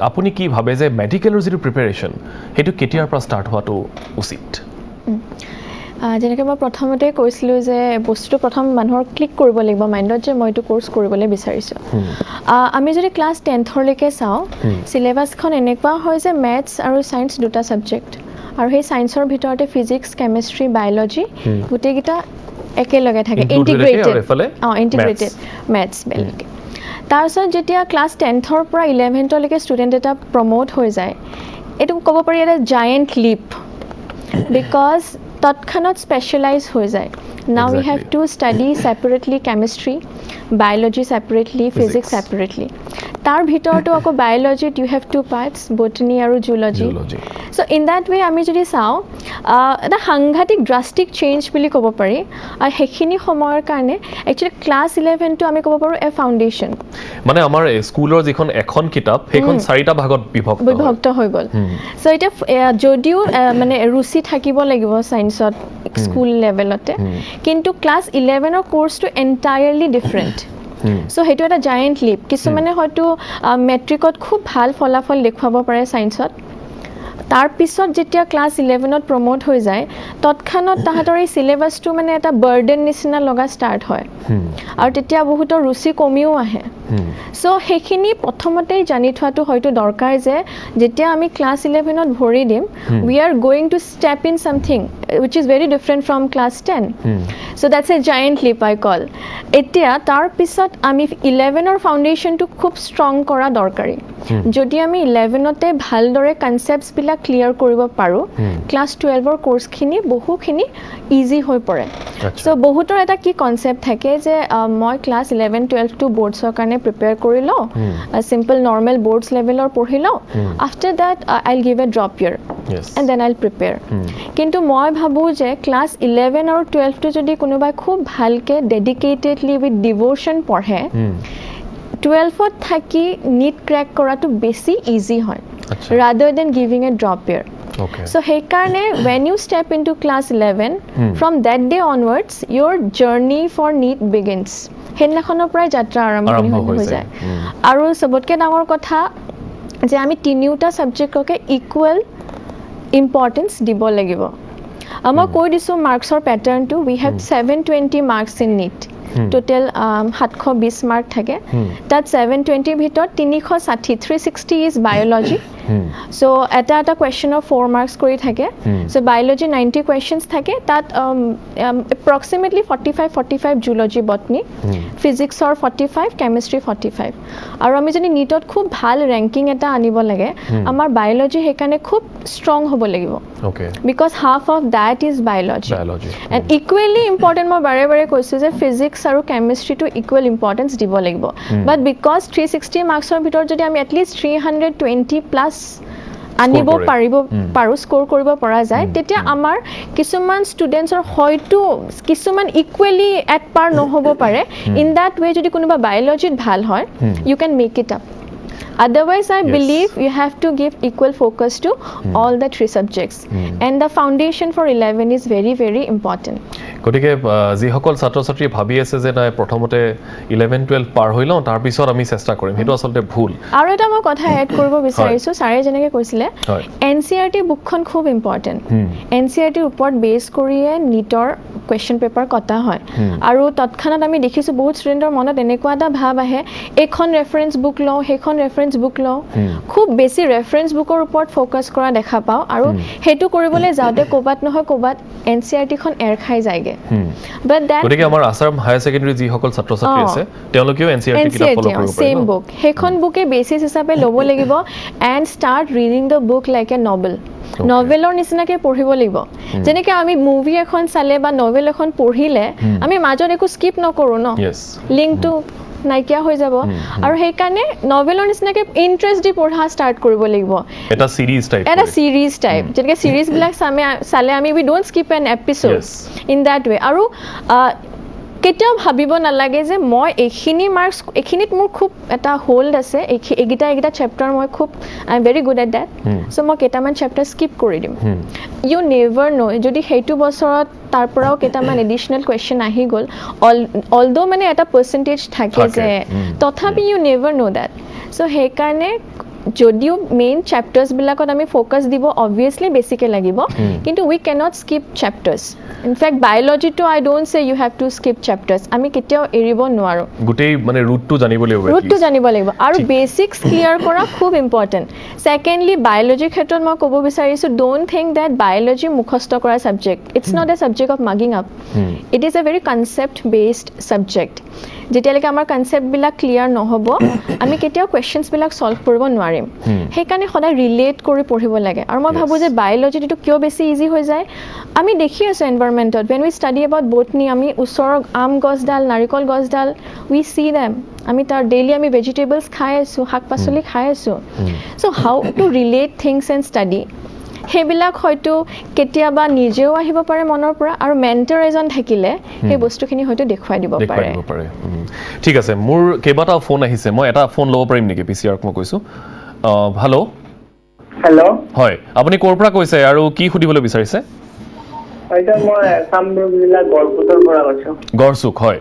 আপুনি কি ভাবে যে মেডিকেলৰ যিটো প্ৰিপেৰেশ্যন সেইটো কেতিয়াৰ পৰা ষ্টাৰ্ট হোৱাটো উচিত যেনেকৈ মই প্ৰথমতে কৈছিলোঁ যে বস্তুটো প্ৰথম মানুহৰ ক্লিক কৰিব লাগিব মাইণ্ডত যে মই এইটো কোৰ্চ কৰিবলৈ বিচাৰিছোঁ আমি যদি ক্লাছ 10লৈকে চাওঁ চিলেবাছখন এনেকুৱা হয় যে মেথছ আৰু ছায়েন্স দুটা ছাবজেক্ট আৰু সেই ছায়েন্সৰ ভিতৰতে ফিজিক্স কেমেষ্ট্ৰি বায়'লজি গোটেইকেইটা একেলগে থাকে ইণ্টিগ্ৰেটেড মেথছ বেলেগকৈ তাৰপিছত যেতিয়া ক্লাছ 10ৰ পৰা 11লৈকে ষ্টুডেণ্ট এটা প্ৰম'ট হৈ যায় এইটো ক'ব পাৰি এটা জায়েণ্ট লিপ বিকজ তৎক্ষণাত স্পেচিয়েলাইজ হৈ যায় now we have to study separately chemistry biology separately physics separately তাৰ ভিতৰতো আকৌ বায়'লজিত you have two parts botany আৰু zoology so' in that way আমি যদি চাওঁ এটা সাংঘাতিক ড্ৰাষ্টিক চেঞ্জ বুলি ক'ব পাৰি আৰু সেইখিনি সময়ৰ কাৰণে একচুৱেলি ক্লাছ 11টো আমি ক'ব পাৰোঁ এ ফাউণ্ডেশ্যন মানে আমাৰ স্কুলৰ যিখন এখন কিতাপ সেইখন 4টা ভাগত বিভক্ত হৈ গ'ল চ' এতিয়া যদিও মানে ৰুচি থাকিব লাগিব ছায়েন্সত স্কুল লেভেলতে কিন্তু ক্লাছ 11ৰ কোৰ্চটো এণ্টায়াৰলি ডিফাৰেণ্ট চ' সেইটো এটা জায়েণ্ট লিপ কিছুমানে হয়তো মেট্ৰিকত খুব ভাল ফলাফল দেখুৱাব পাৰে ছায়েন্সত তাৰপিছত যেতিয়া ক্লাছ 11ত প্ৰম'ট হৈ যায় তৎক্ষণাত তাহাঁতৰ এই চিলেবাছটো মানে এটা বাৰ্ডেন নিচিনা লগা ষ্টাৰ্ট হয় আৰু তেতিয়া বহুতৰ ৰুচি কমিও আহে চ' সেইখিনি প্ৰথমতেই জানি থোৱাটো হয়তো দৰকাৰ যে যেতিয়া আমি ক্লাছ 11ত ভৰি দিম we are going to step in something which is very different from class 10 so' that's a giant leap I call এতিয়া তাৰপিছত আমি 11ৰ ফাউণ্ডেশ্যনটো খুব ষ্ট্ৰং কৰা দৰকাৰী যদি আমি 11তে ভালদৰে কনচেপ্টছবিলাক ক্লিয়াৰ কৰিব পাৰোঁ ক্লাছ 12ৰ কোৰ্চখিনি বহুখিনি ইজি হৈ পৰে চ' বহুতৰ এটা কি কনচেপ্ট থাকে যে মই ক্লাছ 11 12টো বৰ্ডছৰ কাৰণে প্ৰিপেয়াৰ কৰি লওঁ চিম্পল নৰ্মেল বৰ্ডছ লেভেলৰ পঢ়ি লওঁ after that I'll give a drop year and then I'll prepare কিন্তু মই ভাবোঁ যে ক্লাছ 11 আৰু 12টো যদি কোনোবাই খুব ভালকৈ ডেডিকেটেডলি উইথ ডিভ'শ্যন পঢ়ে 12ত থাকি নীট ক্ৰেক কৰাটো বেছি ইজি হয় rather than giving a drop year So সেইকাৰণে when you step into class 11 from that day onwards your journey for NEET begins সেইদিনাখনৰ পৰাই যাত্ৰা আৰম্ভণি হৈ যায় আৰু সবতকৈ ডাঙৰ কথা যে আমি তিনিওটা ছাবজেক্টকে ইকুৱেল ইম্পৰ্টেঞ্চ দিব লাগিব মই কৈ দিছোঁ মাৰ্কছৰ পেটাৰ্ণটো we have 720 marks in NEET total 720 mark থাকে তাত 720 ভিতৰত 360 360 ইজ বায়'লজি চ' এটা কুৱেশ্যনৰ 4 মাৰ্কছ কৰি থাকে চ' বায়'লজি 90 কুৱেশ্যনছ থাকে তাত এপ্ৰক্সিমেটলি 45 জুলজি বটনী ফিজিক্সৰ 45 কেমেষ্ট্ৰি 45 আৰু আমি যদি নীটত খুব ভাল ৰেংকিং এটা আনিব লাগে আমাৰ বায়'লজি সেইকাৰণে খুব ষ্ট্ৰং হ'ব লাগিব because half of that is biology and equally important মই বাৰে বাৰে কৈছোঁ যে ফিজিক্স আৰু কেমেষ্ট্ৰিটো ইকুৱেল ইম্পৰ্টেঞ্চ দিব লাগিব বাট বিকজ 360 মাৰ্কছৰ ভিতৰত যদি আমি এটলিষ্ট 320 প্লাছ আনিব পাৰোঁ স্ক'ৰ কৰিব পৰা যায় তেতিয়া আমাৰ কিছুমান ষ্টুডেণ্টছৰ হয়তো কিছুমান ইকুৱেলি এট পাৰ নহ'ব পাৰে ইন দেট ৱে যদি কোনোবা বায়'লজিত ভাল হয় you can make it up Otherwise, I believe you have to give equal focus to all the 3 subjects. And the foundation for 11 is very, very important. গতিকে যিসকল ছাত্ৰ ছাত্ৰী ভাবি আছে যে নাই প্ৰথমতে 11 12 পাৰ হৈ লওঁ তাৰপিছত আমি চেষ্টা কৰিম সেইটো আচলতে ভুল আৰু এটা মই কথা এড কৰিব বিচাৰিছোঁ ছাৰে যেনেকৈ কৈছিলে NCERT বুকখন খুব ইম্পৰ্টেণ্ট NCERTৰ ওপৰত বেছ কৰিয়ে নীটৰ কুৱেশ্যন পেপাৰ কটা হয় আৰু তৎক্ষণাত আমি দেখিছোঁ বহুত ষ্টুডেণ্টৰ মনত এনেকুৱা এটা ভাৱ আহে এইখন ৰেফাৰেঞ্চ বুক লওঁ সেইখন ৰেফাৰেঞ্চ বুক লওঁ খুব বেছি ৰেফাৰেঞ্চ বুকৰ ওপৰত ফ'কাছ কৰা দেখা পাওঁ আৰু সেইটো কৰিবলৈ যাওঁতে ক'ৰবাত নহয় ক'ৰবাত NCERTখন এৰ খাই যায়গৈ গতিকে আমাৰ আছাম হায়াৰ ছেকেণ্ডেৰী যিসকল ছাত্ৰ ছাত্ৰী আছে তেওঁলোকেও NCERT কিতাপ ফ'ল' কৰিব পাৰে চেম বুক সেইখন বুকে বেচিছ হিচাপে ল'ব লাগিব and start reading the book like a novel নভেলৰ নিচিনাকৈ পঢ়িব লাগিব যেনেকৈ আমি মুভি এখন চালে বা নভেল এখন পঢ়িলে আমি মাজত একো স্কিপ নকৰোঁ ন লিংকটো নাইকিয়া হৈ যাব আৰু সেইকাৰণে নভেলৰ নিচিনাকৈ ইণ্টাৰেষ্ট দি পঢ়া ষ্টাৰ্ট কৰিব লাগিব এটা সিৰিজ টাইপ এটা সিৰিজ টাইপ যেনেকৈ সিৰিজবিলাক চালে আমি we don't skip an episode in that way আৰু কেতিয়াও ভাবিব নালাগে যে মই এইখিনি মাৰ্কছ এইখিনিত মোৰ খুব এটা হোল্ড আছে এইকেইটা চেপ্টাৰ মই খুব I am very good at that so' মই কেইটামান চেপ্টাৰ স্কিপ কৰি দিম ইউ নেভাৰ ন' যদি সেইটো বছৰত তাৰ পৰাও কেইটামান এডিশ্যনেল কুৱেশ্যন আহি গ'ল অলদ' মানে এটা পাৰ্চেণ্টেজ থাকে যে তথাপি ইউ নেভাৰ ন' ডেট চ' সেইকাৰণে যদিও মেইন চেপ্টাৰ্ছবিলাকত আমি ফ'কাছ দিব অবভিয়াছলি বেছিকৈ লাগিব কিন্তু we cannot skip chapters in fact বায়'লজিটো I don't say you have to skip chapters আমি কেতিয়াও এৰিব নোৱাৰোঁ গোটেই মানে ৰুটটো জানিব লাগিব আৰু বেচিক্স ক্লিয়াৰ কৰা খুব ইম্পৰ্টেণ্ট ছেকেণ্ডলি বায়'লজিৰ ক্ষেত্ৰত মই ক'ব বিচাৰিছোঁ ডোণ্ট থিংক ডেট বায়'লজি মুখস্থ কৰা subject it's not a subject of mugging up it is a very concept based subject যেতিয়ালৈকে আমাৰ কনচেপ্টবিলাক ক্লিয়াৰ নহ'ব আমি কেতিয়াও কুৱেশ্যনছবিলাক ছল্ভ কৰিব নোৱাৰিম সেইকাৰণে সদায় ৰিলেট কৰি পঢ়িব লাগে আৰু মই ভাবোঁ যে বায়'লজিটো কিয় বেছি ইজি হৈ যায় আমি দেখি আছোঁ এনভাইৰনমেণ্টত when we study about botany আমি ওচৰৰ আম গছডাল নাৰিকল গছডাল we see them আমি তাৰ ডেইলি আমি ভেজিটেবলছ খাই আছোঁ শাক পাচলি খাই আছোঁ so' how to relate things and study সেইবিলাক হয়তো কেতিয়াবা নিজেও আহিব পাৰে মনৰ পৰা আৰু মেণ্টৰ এজন থাকিলে সেই বস্তুখিনি হয়তো দেখুৱাই দিব পাৰে ঠিক আছে মোৰ কেইবাটাও ফোন আহিছে মই এটা ফোন ল'ব পাৰিম নেকি পিচিআৰক মই কৈছোঁ হেল্ল' হয় আপুনি ক'ৰ পৰা কৈছে আৰু কি সুধিবলৈ বিচাৰিছে এতিয়া মই কামৰূপ জিলা গড়চুকৰ পৰা কৈছোঁ গড়চুক হয়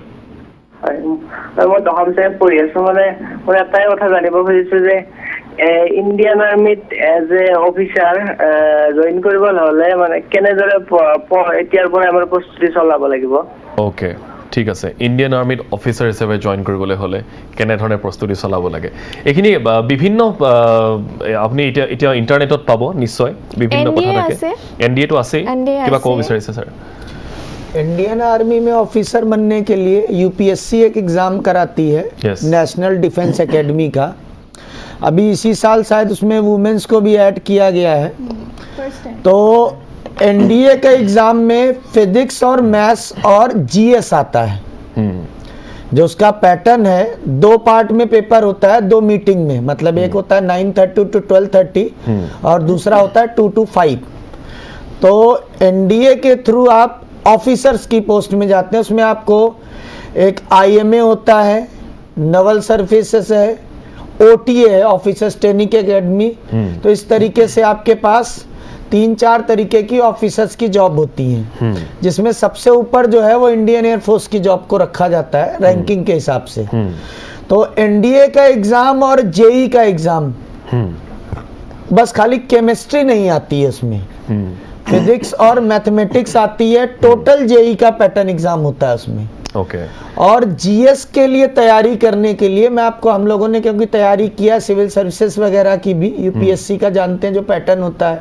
মই দশম শ্ৰেণীত পঢ়ি আছোঁ মানে মই এটাই কথা জানিব খুজিছোঁ যে ইণ্ডিয়ান আৰ্মিত এজ এ অফিচাৰ জইন কৰিব হ'লে মানে কেনেদৰে এতিয়াৰ পৰা আমাৰ প্ৰস্তুতি চলাব লাগিব অ'কে ঠিক আছে ইণ্ডিয়ান আৰ্মিত অফিচাৰ হিচাপে জইন কৰিবলৈ হ'লে কেনেধৰণে প্ৰস্তুতি চলাব লাগে এইখিনি বিভিন্ন আপুনি এতিয়া ইণ্টাৰনেটত পাব নিশ্চয় বিভিন্ন কথা থাকে এনডিএটো আছেই কিবা ক'ব বিচাৰিছে ছাৰ इंडियन आर्मी में ऑफिसर बनने के लिए यूपीएससी एक एग्ज़ाम कराती है नेशनल डिफेंस एकेडमी का अभी इसी साल शायद उसमें वुमेन्स को भी ऐड किया गया है तो एनडीए के एग्ज़ाम में फिजिक्स और मैथ्स और जीएस आता है जो उसका पैटर्न है 2 पार्ट में पेपर होता है 2 मीटिंग में मतलब एक होता है 9:30 to 12:30 और दूसरा होता है 2 to 5 तो एनडीए के थ्रू आप ऑफिसर्स की पोस्ट में जाते हैं उसमें आपको एक आईएमए होता है नवल सर्विसेज है ओटीए है ऑफिसर्स ट्रेनिंग एकेडमी तो इस तरीके से आपके पास 3-4 तरीके की ऑफिसर्स की जॉब होती हैं जिसमें सबसे ऊपर जो है वो इंडियन एयरफोर्स की जॉब को रखा जाता है रैंकिंग के हिसाब से तो एनडीए का एग्जाम और जेई का एग्जाम बस खाली केमिस्ट्री नहीं आती है उसमें फिजिक्स और मैथमेटिक्स आती है टोटल जेई का पैटर्न एग्जाम होता है उसमें ओके और जीएस के लिए तैयारी करने के लिए मैं आपको हम लोगों ने क्योंकि तैयारी किया सिविल सर्विसेज वगैरह की भी यूपीएससी का जानते हैं जो पैटर्न होता है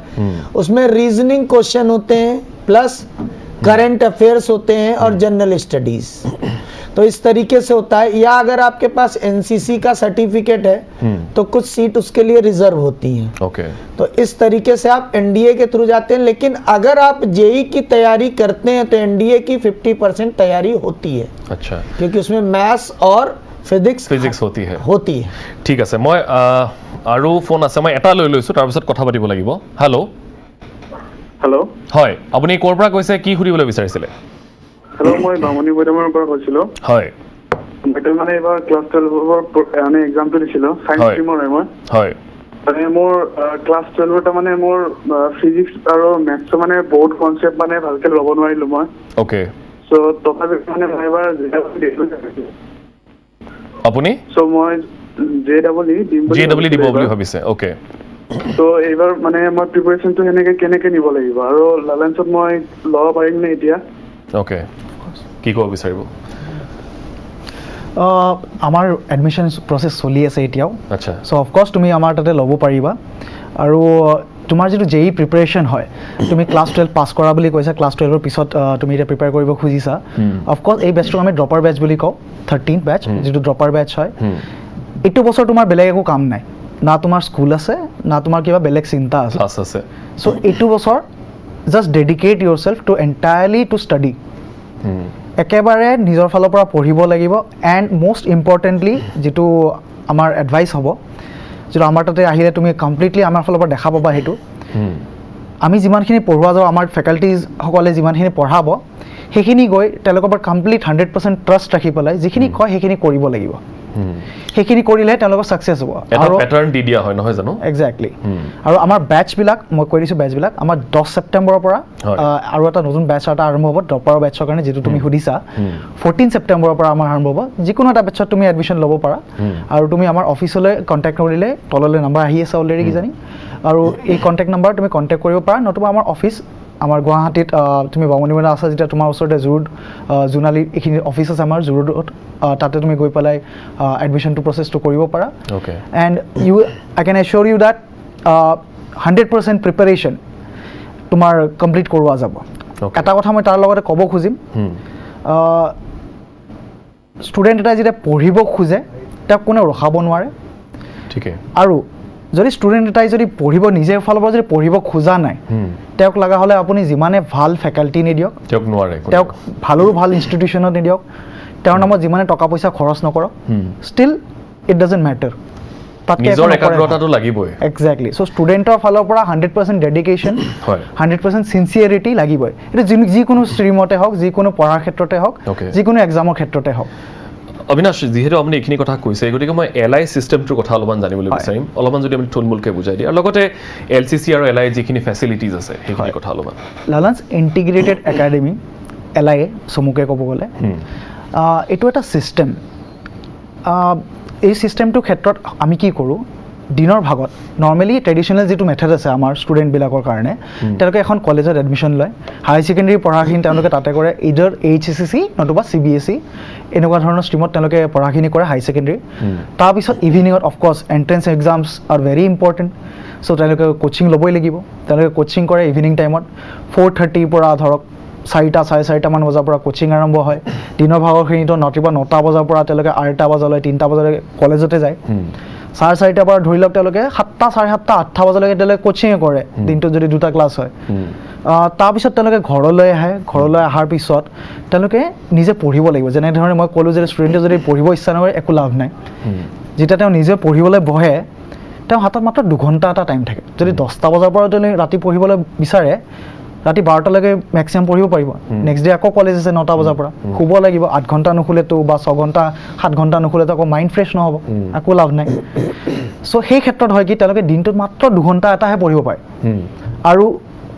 उसमें रीजनिंग क्वेश्चन होते हैं प्लस करंट अफेयर्स होते हैं और जनरल स्टडीज तो इस तरीके से होता है या अगर आपके पास एनसीसी का सर्टिफिकेट है तो कुछ सीट उसके लिए रिजर्व होती हैं ओके तो इस तरीके से आप एनडीए के थ्रू जाते हैं लेकिन अगर आप जेई की तैयारी करते हैं तो एनडीए की 50% तैयारी होती है अच्छा क्योंकि उसमें मैथ्स और फिजिक्स होती है ঠিক আছে মই আৰু ফোন আছে মই এটা লৈ লৈছোঁ তাৰপিছত কথা পাতিব লাগিব হেল্ল' হয় আপুনি ক'ৰ পৰা কৈছে কি সুধিবলৈ বিচাৰিছিলে হেল্ল' মই বামুণী বৈদামৰ পৰা কৈছিলোঁ হয় মই মানে এইবাৰ ক্লাছ 12 মানে এক্সামটো দিছিলোঁ সায়েন্স ষ্ট্ৰীমৰ মই হয় মানে মোৰ ক্লাছ 12 টা মানে মোৰ ফিজিক্স আৰু মেথছ মানে বহুত কনসেপ্ট মানে ভালকে ল'ব নোৱাৰিলোঁ মই ওকে সো তথাপি মানে মই এবাৰ আপুনি সো মই জেডব্লিউ দিব বুলি ভাবিছে ওকে তো এইবাৰ মানে মই প্ৰিপাৰেচনটো কেনেকে নিব লাগিব আৰু লালেন্সত মই ল'ব পাৰিম নে এতিয়া ওকে কি ক'ব বিচাৰিব আমাৰ এডমিশ্যন প্ৰচেছ চলি আছে এতিয়াও আচ্ছা চ' অফক'ৰ্ছ তুমি আমাৰ তাতে ল'ব পাৰিবা আৰু তোমাৰ যিটো জেই প্ৰিপাৰেশ্যন হয় তুমি ক্লাছ 12 পাছ কৰা বুলি কৈছা ক্লাছ 12ৰ পিছত তুমি এতিয়া প্ৰিপেয়াৰ কৰিব খুজিছা অফক'ৰ্ছ এই বেচটো আমি ড্ৰপাৰ বেচ বুলি কওঁ 13th বেচ যিটো ড্ৰপাৰ বেচ হয় এইটো বছৰ তোমাৰ বেলেগ একো কাম নাই না তোমাৰ স্কুল আছে না তোমাৰ কিবা বেলেগ চিন্তা আছে চ' এইটো বছৰ just dedicate yourself to entirely to study একেবাৰে নিজৰ ফালৰ পৰা পঢ়িব লাগিব এণ্ড মষ্ট ইম্পৰ্টেণ্টলি যিটো আমাৰ এডভাইচ হ'ব যিটো আমাৰ তাতে আহিলে তুমি কমপ্লিটলি আমাৰ ফালৰ পৰা দেখা পাবা সেইটো আমি যিমানখিনি পঢ়োৱা যাব আমাৰ ফেকাল্টিজসকলে যিমানখিনি পঢ়াব সেইখিনি গৈ তেওঁলোকৰ পৰা কমপ্লিট 100% ট্ৰাষ্ট ৰাখি পেলাই যিখিনি কয় সেইখিনি কৰিব লাগিব সেইখিনি কৰিলে তেওঁলোকৰ ছাকচেছ হ'ব আৰু প্যাটাৰ্ণ দি দিয়া হয় নহয় জানো এক্স্যাক্টলি আৰু আমাৰ বেটচবিলাক মই কৈ দিছোঁ বেটচবিলাক আমাৰ 10 ছেপ্টেম্বৰৰ পৰা আৰু এটা নতুন বেটচ এটা আৰম্ভ হ'ব ডপাৰ বেটচৰ কাৰণে যিটো তুমি সুধিছা 14 ছেপ্টেম্বৰৰ পৰা আমাৰ আৰম্ভ হ'ব যিকোনো এটা বেটচত তুমি এডমিশ্যন ল'ব পাৰা আৰু তুমি আমাৰ অফিচলৈ কণ্টেক্ট কৰিলে তললৈ নাম্বাৰ আহি আছে অলৰেডি কিজানি আৰু এই কণ্টেক্ট নাম্বাৰ তুমি কণ্টেক্ট কৰিব পাৰা নতুবা আমাৰ অফিচ আমাৰ গুৱাহাটীত তুমি বামুণীমৰা আছে যেতিয়া তোমাৰ ওচৰতে জুৰুড জোনালী এইখিনি অফিচ আছে আমাৰ জুৰুডত তাতে তুমি গৈ পেলাই এডমিশ্যনটো প্ৰচেছটো কৰিব পাৰা okay and I can assure you that 100% preparation তোমাৰ কমপ্লিট কৰোৱা যাব এটা কথা মই তাৰ লগতে ক'ব খুজিম ষ্টুডেণ্ট এটাই যেতিয়া পঢ়িব খোজে তেওঁক কোনেও ৰখাব নোৱাৰে ঠিকে আৰু যদি ষ্টুডেণ্ট এটাই যদি পঢ়িব নিজে ফালৰ পৰা যদি পঢ়িব খোজা নাই তেওঁক লগা হ'লে আপুনি যিমানে ভাল ফেকাল্টি নিদিয়ক তেওঁক নোৱাৰে তেওঁক ভালৰো ভাল ইনষ্টিটিউশ্যনত নিদিয়ক তেওঁৰ নামত যিমানে টকা পইচা খৰচ নকৰক ষ্টিল ইট ডাজন্ট মেটাৰ নিজৰ একাগ্ৰতাটো লাগিবই এক্স্যাক্টলি সো ষ্টুডেণ্টৰ ফালৰ পৰা 100% ডেডিকেশ্যন 100% সিনচিয়াৰিটি লাগিবই এটা যিকোনো ষ্ট্ৰীমতে হওক যিকোনো পঢ়াৰ ক্ষেত্ৰতে হওক যিকোনো এক্সামৰ ক্ষেত্ৰতে হওক অবিনাশ যিহেতু আপুনি এইখিনি কথা কৈছে গতিকে মই এলআই সিস্টেমটোৰ কথা অলপমান জানিবলৈ বিচাৰিম অলপমান যদি আমি থুলমূলকে বুজাই দিওঁ আৰু লগতে এলচিচি আৰু এলআই যিখিনি ফেচিলিটিজ আছে সেইখিনি কথা অলপমান লালান্স ইণ্টিগ্ৰেটেড একাডেমি এলআই চমুকে ক'ব গ'লে এইটো এটা চিষ্টেম এই চিষ্টেমটোৰ ক্ষেত্ৰত আমি কি কৰোঁ দিনৰ ভাগত নৰ্মেলি ট্ৰেডিশ্যনেল যিটো মেথড আছে আমাৰ ষ্টুডেণ্টবিলাকৰ কাৰণে তেওঁলোকে এখন কলেজত এডমিশ্যন লয় হায়াৰ ছেকেণ্ডেৰী পঢ়াখিনি তেওঁলোকে তাতে কৰে ইডাৰ HSCC নতুবা CBSE এনেকুৱা ধৰণৰ ষ্ট্ৰীমত তেওঁলোকে পঢ়াখিনি কৰে হায়াৰ ছেকেণ্ডেৰী তাৰপিছত ইভিনিঙত of course entrance exams R very important চ' তেওঁলোকে কোচিং ল'বই লাগিব তেওঁলোকে কোচিং কৰে ইভিনিং টাইমত 4:30 পৰা ধৰক 4টা 4:30 মান বজাৰ পৰা কোচিং আৰম্ভ হয় দিনৰ ভাগৰখিনিতো ৰাতিপুৱা 9টা বজাৰ পৰা তেওঁলোকে 8টা বজালৈ 3টা বজালৈ কলেজতে যায় 4:30 পৰা ধৰি লওক তেওঁলোকে 7টা 7:30 8টা বজালৈকে তেওঁলোকে কোচিঙে কৰে দিনটোত যদি 2টা ক্লাছ হয় তাৰপিছত তেওঁলোকে ঘৰলৈ আহে ঘৰলৈ অহাৰ পিছত তেওঁলোকে নিজে পঢ়িব লাগিব যেনেধৰণে মই ক'লোঁ যে ষ্টুডেণ্টে যদি পঢ়িব ইচ্ছা নকৰে একো লাভ নাই যেতিয়া তেওঁ নিজে পঢ়িবলৈ বহে তেওঁ হাতত মাত্ৰ 2 ঘণ্টা এটা টাইম থাকে যদি 10টা বজাৰ পৰা তেওঁলোকে ৰাতি পঢ়িবলৈ বিচাৰে ৰাতি 12টালৈকে মেক্সিমাম পঢ়িব পাৰিব নেক্সট ডে আকৌ কলেজ আছে 9টা বজাৰ পৰা শুব লাগিব 8 ঘণ্টা নুশুলেতো বা 6 ঘণ্টা 7 ঘণ্টা নুশুলেতো আকৌ মাইণ্ড ফ্ৰেছ নহ'ব একো লাভ নাই চ' সেই ক্ষেত্ৰত হয় কি তেওঁলোকে দিনটোত মাত্ৰ 2 ঘণ্টা এটাহে পঢ়িব পাৰে আৰু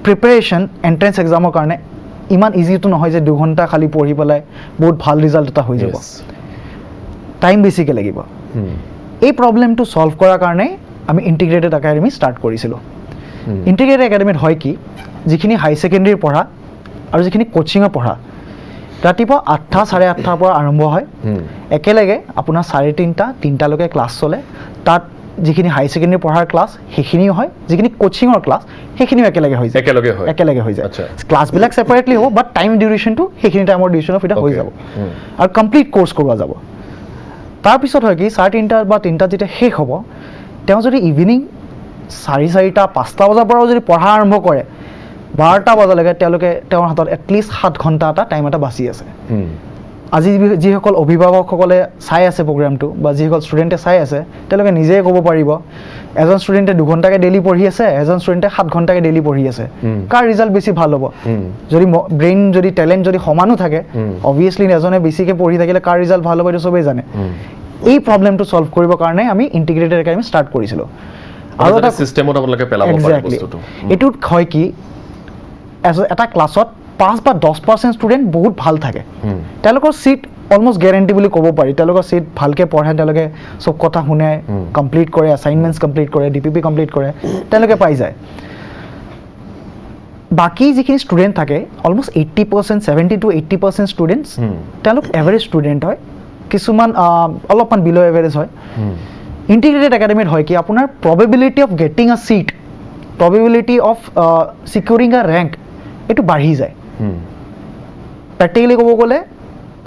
প্ৰিপাৰেশ্যন এণ্ট্ৰেঞ্চ এক্সামৰ কাৰণে ইমান ইজিটো নহয় যে 2 ঘণ্টা খালি পঢ়ি পেলাই বহুত ভাল ৰিজাল্ট এটা হৈ যাব টাইম বেছিকৈ লাগিব এই প্ৰব্লেমটো ছল্ভ কৰাৰ কাৰণে আমি ইণ্টিগ্ৰেটেড একাডেমি ষ্টাৰ্ট কৰিছিলোঁ ইণ্টিগ্ৰেটেড একাডেমিত হয় কি যিখিনি হাই ছেকেণ্ডেৰীৰ পঢ়া আৰু যিখিনি কোচিঙৰ পঢ়া ৰাতিপুৱা 8টা 8:30 পৰা আৰম্ভ হয় একেলগে আপোনাৰ 3:30 3টালৈকে ক্লাছ চলে তাত যিখিনি হাই ছেকেণ্ডেৰী পঢ়াৰ ক্লাছ সেইখিনিও হয় যিখিনি কোচিঙৰ ক্লাছ সেইখিনিও একেলগে হৈ যায় ক্লাছবিলাক ছেপাৰেটলি হ'ব বাট টাইম ডিউৰেশ্যনটো সেইখিনি টাইমৰ ডিউৰেশ্যনৰ ভিতৰত হৈ যাব আৰু কমপ্লিট কোৰ্চ কৰোৱা যাব তাৰপিছত হয় কি 3:30 বা 3টাত যেতিয়া শেষ হ'ব তেওঁ যদি ইভিনিং 4:30 5টা বজাৰ পৰাও যদি পঢ়া আৰম্ভ কৰে 12টা বজালৈকে তেওঁলোকে তেওঁৰ হাতত এটলিষ্ট 7 ঘণ্টা এটা টাইম এটা বাচি আছে আজি যিসকল অভিভাৱকসকলে চাই আছে প্ৰগ্ৰামটো বা যিসকল ষ্টুডেণ্টে চাই আছে তেওঁলোকে নিজেই ক'ব পাৰিব এজন ষ্টুডেণ্টে 2 ঘণ্টাকৈ ডেইলি পঢ়ি আছে এজন ষ্টুডেণ্টে 7 ঘণ্টাকৈ ডেইলি পঢ়ি আছে কাৰ ৰিজাল্ট বেছি ভাল হ'ব যদি ব্ৰেইন যদি টেলেণ্ট যদি সমানো থাকে অবভিয়াছলি এজনে বেছিকৈ পঢ়ি থাকিলে কাৰ ৰিজাল্ট ভাল হ'ব এইটো চবেই জানে এই প্ৰব্লেমটো ছল্ভ কৰিবৰ কাৰণে আমি ইণ্টিগ্ৰেটেড একাডেমি ষ্টাৰ্ট কৰিছিলোঁ আৰু এটা চিষ্টেমত আপোনালোকে পেলাব পাৰে বস্তুটো এইটোত হয় কি এটা ক্লাছত 5 বা 10% ষ্টুডেণ্ট বহুত ভাল থাকে তেওঁলোকৰ চিট অলমষ্ট গেৰেণ্টি বুলি ক'ব পাৰি তেওঁলোকৰ চিট ভালকৈ পঢ়ে তেওঁলোকে চব কথা শুনে কমপ্লিট কৰে এছাইনমেণ্টছ কমপ্লিট কৰে DPP কমপ্লিট কৰে তেওঁলোকে পাই যায় বাকী যিখিনি ষ্টুডেণ্ট থাকে অলমষ্ট 80% 70 to 80% ষ্টুডেণ্টছ তেওঁলোক এভাৰেজ ষ্টুডেণ্ট হয় কিছুমান অলপমান বিল' এভাৰেজ হয় ইণ্টিগ্ৰেটেড একাডেমিত হয় কি আপোনাৰ probability of getting a seat probability of securing a rank এইটো বাঢ়ি যায় প্ৰেক্টিকেলি ক'ব গ'লে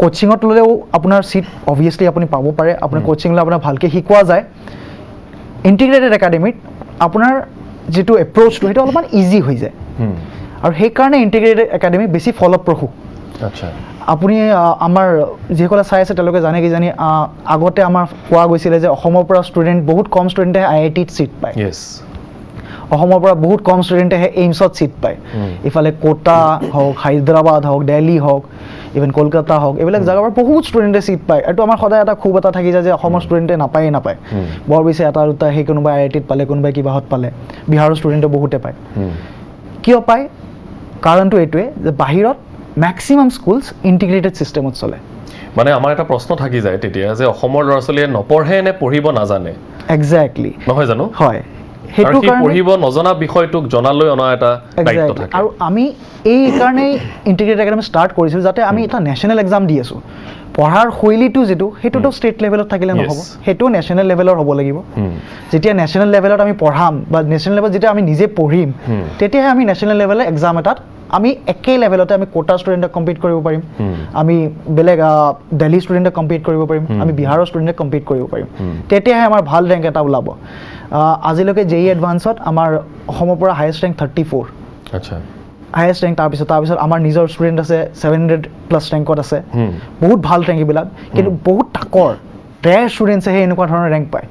কোচিঙত ল'লেও আপোনাৰ চিট অবভিয়াছলি আপুনি পাব পাৰে আপোনাৰ কোচিং লৈ আপোনাৰ ভালকৈ শিকোৱা যায় ইণ্টিগ্ৰেটেড একাডেমিত আপোনাৰ যিটো এপ্ৰ'চটো সেইটো অলপমান ইজি হৈ যায় আৰু সেইকাৰণে ইণ্টিগ্ৰেটেড একাডেমি বেছি ফলপ্ৰসূ আপুনি আমাৰ যিসকলে চাই আছে তেওঁলোকে জানে কিজানি আগতে আমাৰ কোৱা গৈছিলে যে অসমৰ পৰা ষ্টুডেণ্ট বহুত কম ষ্টুডেণ্টে IITত ছিট পায়। অসমৰ পৰা বহুত কম ষ্টুডেণ্টেহে এইমছত ছিট পায়। ইফালে কোটা হওক, হায়দৰাবাদ হওক, দিল্লী হওক, ইভেন কলকাতা হওক, এইবিলাক জেগাৰ পৰা বহুত ষ্টুডেণ্টে ছিট পায়। এইটো আমাৰ সদায় এটা খুব এটা থাকি যায় যে অসমৰ ষ্টুডেণ্টে নাপায় বৰ বেছি এটা দুটা সেই কোনোবাই IITত পালে, কোনোবাই কিবাহত পালে, বিহাৰৰ ষ্টুডেণ্টে বহুতে পায়। কিয় পায়? কাৰণটো এইটোৱে যে বাহিৰত মেক্সিমাম স্কুলছ ইণ্টিগ্ৰেটেড ছিষ্টেমত চলে। মানে আমাৰ এটা প্ৰশ্ন থাকি যায় তেতিয়া যে অসমৰ ল'ৰা ছোৱালীয়ে নপঢ়ে নে পঢ়িব নাজানে? এক্সেক্টলি, নহয় জানো? হয়, সেইটো কাৰণে পঢ়িব নজনা বিষয়টোক জনালৈ অনা এটা দায়িত্ব থাকে। আৰু আমি এই কাৰণেই ইণ্টিগ্ৰেটেড একাডেমি ষ্টাৰ্ট কৰিছিলোঁ যাতে আমি এটা নেশ্যনেল এক্সাম দি আছোঁ। পঢ়াৰ শৈলীটো সেইটোতো ষ্টেট লেভেলত থাকিলে নহ'ব, সেইটোও নেশ্যনেল লেভেলৰ হ'ব লাগিব। যেতিয়া নেশ্যনেল লেভেলত আমি পঢ়াম বা নেশ্যনেল লেভেলত যেতিয়া আমি নিজে পঢ়িম, তেতিয়াহে আমি নেশ্যনেল লেভেলৰ এক্সাম এটাত আমি একেই লেভেলতে আমি কোটা ষ্টুডেণ্টক কম্পিট কৰিব পাৰিম, আমি বেলেগ দিল্লী ষ্টুডেণ্টক কম্পিট কৰিব পাৰিম, আমি বিহাৰৰ ষ্টুডেণ্টক কম্পিট কৰিব পাৰিম। তেতিয়াহে আমাৰ ভাল ৰেংক এটা ওলাব। আজিলৈকে JEE এডভান্সত আমাৰ অসমৰ পৰা হায়েষ্ট ৰেংক 34। আচ্ছা, হায়েষ্ট ৰেংক। তাৰপিছত আমাৰ নিজৰ ষ্টুডেণ্ট আছে 700+ ৰেংকত আছে, বহুত ভাল ৰেংক এইবিলাক। কিন্তু বহুত তাকৰ ৰেয়াৰ ষ্টুডেণ্টছেহে এনেকুৱা ধৰণৰ ৰেংক পায়।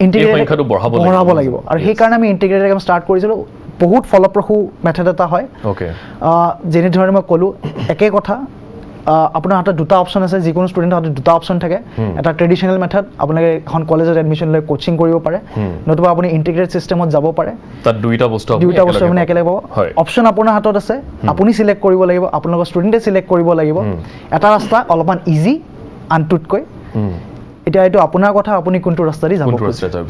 ইণ্টিগ্ৰেটেড বঢ়াব লাগিব, আৰু সেইকাৰণে আমি ইণ্টিগ্ৰেটেড এক্সাম ষ্টাৰ্ট কৰিছিলোঁ। বহুত ফলপ্ৰসূ মেথড এটা হয়। যেনেধৰণে মই ক'লোঁ, একে কথা, আপোনাৰ হাতত দুটা অপশ্যন আছে। যিকোনো ষ্টুডেণ্টৰ হাতত দুটা অপশ্যন থাকে। এটা ট্ৰেডিশ্যনেল মেথড, আপোনালোকে এখন কলেজত এডমিশ্যন লৈ কোচিং কৰিব পাৰে, নতুবা আপুনি ইণ্টিগ্ৰেটেড ছিষ্টেমত যাব পাৰে। তাত দুইটা বস্তু আপুনি একেলগে পাব। অপশ্যন আপোনাৰ হাতত আছে, আপুনি চিলেক্ট কৰিব লাগিব, আপোনালোকৰ ষ্টুডেণ্টে চিলেক্ট কৰিব লাগিব। এটা ৰাস্তা অলপমান ইজি আনটোতকৈ। এতিয়া এইটো আপোনাৰ কথা, আপুনি কোনটো ৰাস্তা দি যাব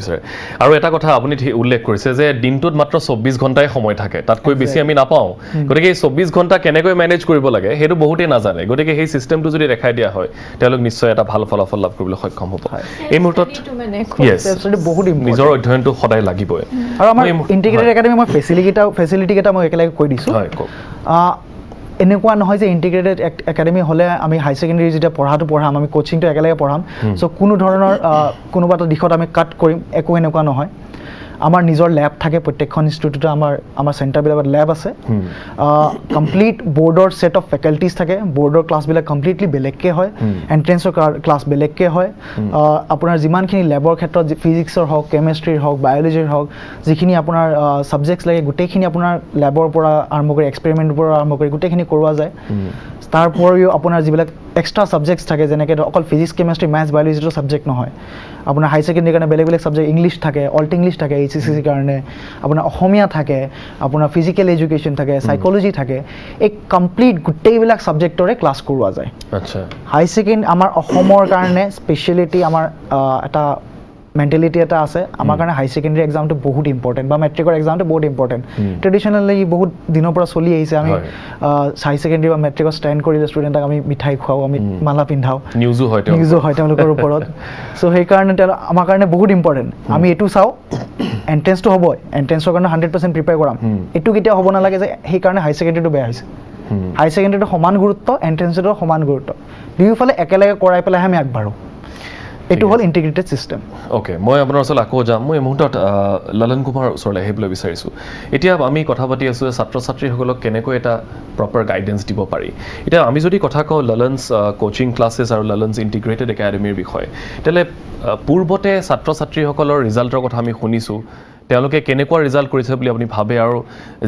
বিচাৰে। আৰু এটা কথা আপুনি উল্লেখ কৰিছে যে দিনটোত মাত্ৰ 24 ঘণ্টাই সময় থাকে, তাতকৈ বেছি আমি নাপাওঁ। গতিকে এই 24 ঘণ্টা কেনেকৈ মেনেজ কৰিব লাগে সেইটো বহুতেই নাজানে। গতিকে সেই চিষ্টেমটো যদি দেখাই দিয়া হয়, তেওঁলোক নিশ্চয় এটা ভাল ফলাফল লাভ কৰিবলৈ সক্ষম হ'ব। এই মুহূৰ্তত নিজৰ অধ্যয়নটো সদায় লাগিবই। আৰু আমাৰ ইণ্টিগ্ৰেটেড একাডেমি মই ফেচিলিটি কেইটা মই একেলগে কৈ দিছোঁ। এনেকুৱা নহয় যে ইণ্টিগ্ৰেটেড একাডেমি হ'লে আমি হাই ছেকেণ্ডেৰী যেতিয়া পঢ়াম, আমি কোচিংটো একেলগে পঢ়াম, চ' কোনো ধৰণৰ কোনোবা এটা দিশত আমি কাট কৰিম, একো এনেকুৱা নহয়। আমাৰ নিজৰ লেব থাকে, প্ৰত্যেকখন ইনষ্টিটিউটতে আমাৰ চেণ্টাৰবিলাকত লেব আছে। কমপ্লিট বৰ্ডৰ ছেট অফ ফেকাল্টিজ থাকে। বৰ্ডৰ ক্লাছবিলাক কমপ্লিটলি বেলেগকৈ হয়, এণ্ট্ৰেঞ্চৰ ক্লাছ বেলেগকৈ হয়। আপোনাৰ যিমানখিনি লেবৰ ক্ষেত্ৰত ফিজিক্সৰ হওক, কেমেষ্ট্ৰিৰ হওক, বায়'লজিৰ হওক, যিখিনি আপোনাৰ ছাবজেক্টছ লাগে গোটেইখিনি আপোনাৰ লেবৰ পৰা আৰম্ভ কৰি এক্সপেৰিমেণ্টৰ পৰা আৰম্ভ কৰি গোটেইখিনি কৰোৱা যায়। তাৰ উপৰিও আপোনাৰ যিবিলাক এক্সট্ৰা ছাবজেক্টছ থাকে, যেনেকৈ অকল ফিজিক্স, কেমেষ্ট্ৰি, মেথছ, বায়'লজিটো ছাবজেক্ট নহয়। আপোনাৰ হাই ছেকেণ্ডেৰীৰ কাৰণে বেলেগ বেলেগ ছাবজেক্ট, ইংলিছ থাকে, অল্ট ইংলিছ থাকে, HSCৰ কাৰণে আপোনাৰ অসমীয়া থাকে, আপোনাৰ ফিজিকেল এডুকেশ্যন থাকে, চাইক'লজি থাকে। এই কমপ্লিট গোটেইবিলাক ছাবজেক্টৰে ক্লাছ কৰোৱা যায়। আচ্ছা, হাই ছেকেণ্ডেৰী আমাৰ অসমৰ কাৰণে স্পেচিয়েলিটি, আমাৰ এটা মেণ্টেলিটি এটা আছে। আমাৰ কাৰণে হাই ছেকেণ্ডেৰী এক্সামটো বহুত ইম্পৰ্টেণ্ট, বা মেট্ৰিকৰ এক্সামটো বহুত ইম্পৰ্টেণ্ট। ট্ৰেডিশ্যনেলি বহুত দিনৰ পৰা চলি আহিছে। আমি হাই ছেকেণ্ডেৰী বা মেট্ৰিকত ষ্টেণ্ড কৰিলে ষ্টুডেণ্টক আমি মিঠাই খুৱাওঁ, আমি মালা পিন্ধাওঁ, নিউজো হয় তেওঁলোকৰ ওপৰত। চ' সেইকাৰণে আমাৰ কাৰণে বহুত ইম্পৰ্টেণ্ট। আমি এইটো চাওঁ, এণ্ট্ৰেঞ্চটো হ'ব, এণ্ট্ৰেঞ্চৰ কাৰণে 100% প্ৰিপেয়াৰ কৰাম। এইটো কেতিয়াও হ'ব নালাগে যে সেইকাৰণে হাই ছেকেণ্ডেৰীটো বেয়া হৈছে। হাই ছেকেণ্ডেৰীটো সমান গুৰুত্ব, এণ্ট্ৰেঞ্চটো সমান গুৰুত্ব, দুয়োফালে একেলগে কৰাই পেলাইহে আমি আগবাঢ়োঁ। এইটো হ'ল ইণ্টিগ্ৰেটেড ছিষ্টেম। অ'কে, মই আপোনাৰ ওচৰত আকৌ যাম। মই এই মুহূৰ্তত ললন কুমাৰ ওচৰলৈ আহিবলৈ বিচাৰিছোঁ। এতিয়া আমি কথা পাতি আছোঁ যে ছাত্ৰ ছাত্ৰীসকলক কেনেকৈ এটা প্ৰপাৰ গাইডেঞ্চ দিব পাৰি। এতিয়া আমি যদি কথা কওঁ ললনছ কোচিং ক্লাছেছ আৰু ললনছ ইণ্টিগ্ৰেটেড একাডেমীৰ বিষয়ে, তেতিয়াহ'লে পূৰ্বতে ছাত্ৰ ছাত্ৰীসকলৰ ৰিজাল্টৰ কথা আমি শুনিছোঁ। তেওঁলোকে কেনেকুৱা ৰিজাল্ট কৰিছে বুলি আপুনি ভাবে, আৰু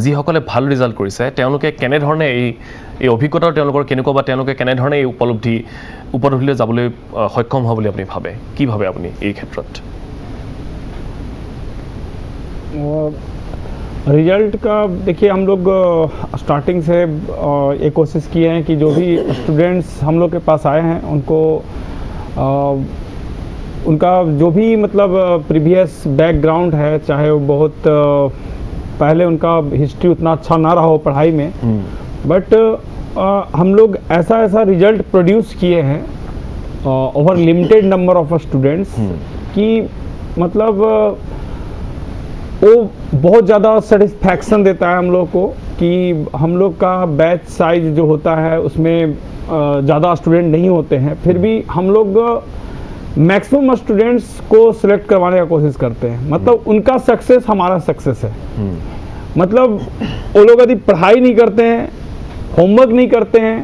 যিসকলে ভাল ৰিজাল্ট কৰিছে তেওঁলোকে কেনেধৰণে এই অভিজ্ঞতাৰ তেওঁলোকৰ কেনেকুৱা, বা তেওঁলোকে কেনেধৰণে এই উপলব্ধিলৈ যাবলৈ সক্ষম হোৱা বুলি আপুনি ভাবে? কি ভাবে আপুনি এই ক্ষেত্ৰত? रिजल्ट का देखिए, हम लोग स्टार्टिंग से ये कोशिश किए हैं कि जो भी स्टूडेंट्स हम लोग के पास आए हैं उनका जो भी मतलब प्रीवियस बैकग्राउंड है, चाहे वो बहुत पहले उनका हिस्ट्री उतना अच्छा ना रहा हो पढ़ाई में, बट हम लोग ऐसा रिजल्ट प्रोड्यूस किए हैं over limited number of students कि मतलब वो बहुत ज़्यादा सेटिस्फैक्शन देता है हम लोग को कि हम लोग का बैच साइज जो होता है उसमें ज़्यादा स्टूडेंट नहीं होते हैं, फिर भी हम लोग मैक्सिमम स्टूडेंट्स को सिलेक्ट करवाने का कोशिश करते हैं। मतलब उनका सक्सेस हमारा सक्सेस है। मतलब वो लोग यदि पढ़ाई नहीं करते हैं, होमवर्क नहीं करते हैं,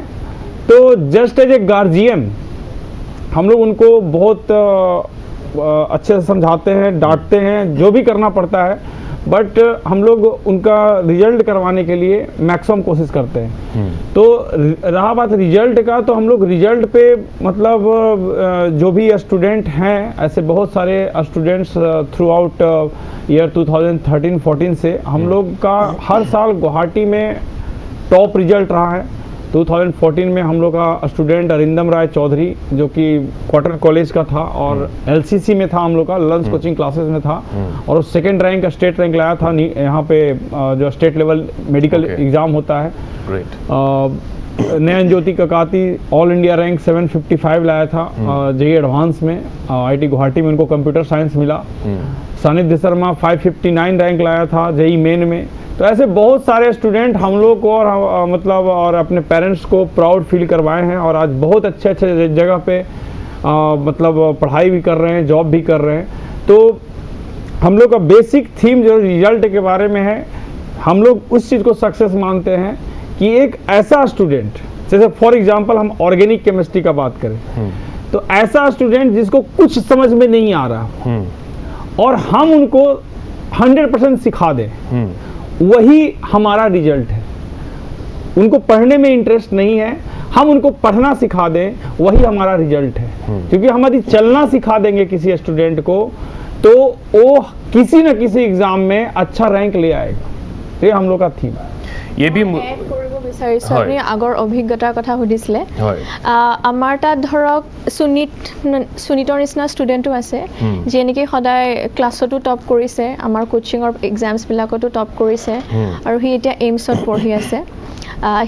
तो जस्ट एज ए गार्जियन हम लोग उनको बहुत अच्छे से समझाते हैं, डांटते हैं, जो भी करना पड़ता है, बट हम लोग उनका रिजल्ट करवाने के लिए मैक्सिमम कोशिश करते हैं। तो रहा बात रिजल्ट का, तो हम लोग रिजल्ट पे मतलब जो भी स्टूडेंट हैं, ऐसे बहुत सारे स्टूडेंट्स थ्रू आउट ईयर 2013-14 से हम लोग का हर साल गुवाहाटी में टॉप रिजल्ट रहा है। 2014 में हम लोग का स्टूडेंट अरिंदम राय चौधरी, जो कि क्वार्टर कॉलेज का था और एलसीसी में था, हम लोग का लंच कोचिंग क्लासेस में था, और उस सेकंड रैंक स्टेट रैंक लाया था यहाँ पे जो स्टेट लेवल मेडिकल एग्जाम होता है। नयन ज्योति ककाती ऑल इंडिया रैंक 755 लाया था जेई एडवांस में, आईआईटी गुवाहाटी में उनको कंप्यूटर साइंस मिला। सानिध्य शर्मा 559 रैंक लाया था जेई मेन में। तो ऐसे बहुत सारे स्टूडेंट हम लोग को और मतलब और अपने पेरेंट्स को प्राउड फील करवाए हैं, और आज बहुत अच्छे अच्छे जगह पे मतलब पढ़ाई भी कर रहे हैं, जॉब भी कर रहे हैं। तो हम लोग का बेसिक थीम जो रिजल्ट के बारे में है, हम लोग उस चीज़ को सक्सेस मानते हैं कि एक ऐसा स्टूडेंट, जैसे फॉर एग्जांपल हम ऑर्गेनिक केमिस्ट्री का बात करें, तो ऐसा स्टूडेंट जिसको कुछ समझ में नहीं आ रहा और हम उनको 100% सिखा दें, वही हमारा रिजल्ट है। उनको पढ़ने में इंटरेस्ट नहीं है, हम उनको पढ़ना सिखा दें, वही हमारा रिजल्ट है। क्योंकि हम यदि चलना सिखा देंगे किसी स्टूडेंट को, तो वो किसी न किसी एग्जाम में अच्छा रैंक ले आएगा। तो ये हम लोग का थीम है। ये भी বিচাৰিছোঁ আপুনি আগৰ অভিজ্ঞতাৰ কথা সুধিছিলে। আমাৰ তাত ধৰক সুনীতৰ নিচিনা ষ্টুডেণ্টো আছে, যিয়ে নেকি সদায় ক্লাছতো টপ কৰিছে, আমাৰ কোচিঙৰ এক্সামছবিলাকতো টপ কৰিছে, আৰু সি এতিয়া এইমছত পঢ়ি আছে।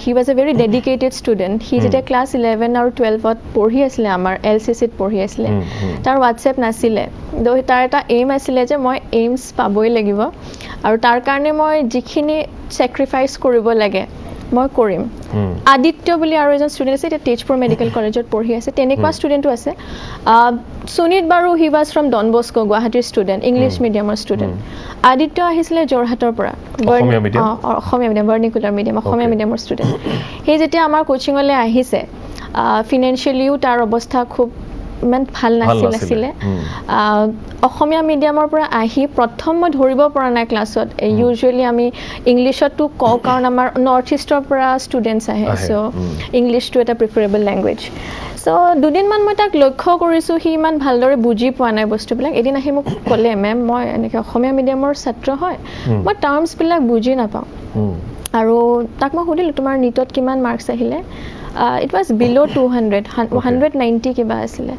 He was a very dedicated student. সি যেতিয়া ক্লাছ 11 আৰু 12ত পঢ়ি আছিলে, আমাৰ LCCত পঢ়ি আছিলে, তাৰ হোৱাটছএপ নাছিলে। তাৰ এটা এইম আছিলে যে মই এইমছ পাবই লাগিব, আৰু তাৰ কাৰণে মই যিখিনি ছেক্ৰিফাইচ কৰিব লাগে মই কৰিম। আদিত্য বুলি আৰু এজন ষ্টুডেণ্ট আছে, এতিয়া তেজপুৰ মেডিকেল কলেজত পঢ়ি আছে, তেনেকুৱা ষ্টুডেণ্টো আছে। সুনীত বাৰু he was from Don Bosco, গুৱাহাটীৰ ষ্টুডেণ্ট, ইংলিছ মিডিয়ামৰ ষ্টুডেণ্ট। আদিত্য আহিছিলে যোৰহাটৰ পৰা, Asamiya medium, vernacular medium, Asamiya মিডিয়ামৰ ষ্টুডেণ্ট। সেই যেতিয়া আমাৰ কোচিঙলৈ আহিছে, ফিনেন্সিয়েলিও তাৰ অৱস্থা খুব ইমান ভাল নাছিলে। অসমীয়া মিডিয়ামৰ পৰা আহি প্ৰথম মই ধৰিব পৰা নাই ক্লাছত। ইউজুৱেলি আমি ইংলিছতো কওঁ, কাৰণ আমাৰ নৰ্থ ইষ্টৰ পৰা ষ্টুডেণ্টছ আহে, চ' ইংলিছটো এটা প্ৰিফাৰেবল লেংগুৱেজ। চ' দুদিনমান মই তাক লক্ষ্য কৰিছোঁ, সি ইমান ভালদৰে বুজি পোৱা নাই বস্তুবিলাক। এদিন আহি মোক ক'লে, মেম মই এনেকৈ অসমীয়া মিডিয়ামৰ ছাত্ৰ হয়, মই টাৰ্মছবিলাক বুজি নাপাওঁ। আৰু তাক মই সুধিলোঁ, তোমাৰ নীটত কিমান মাৰ্কছ আহিলে? ইট ৱাজ বিল' 200, 190 কিবা আছিলে।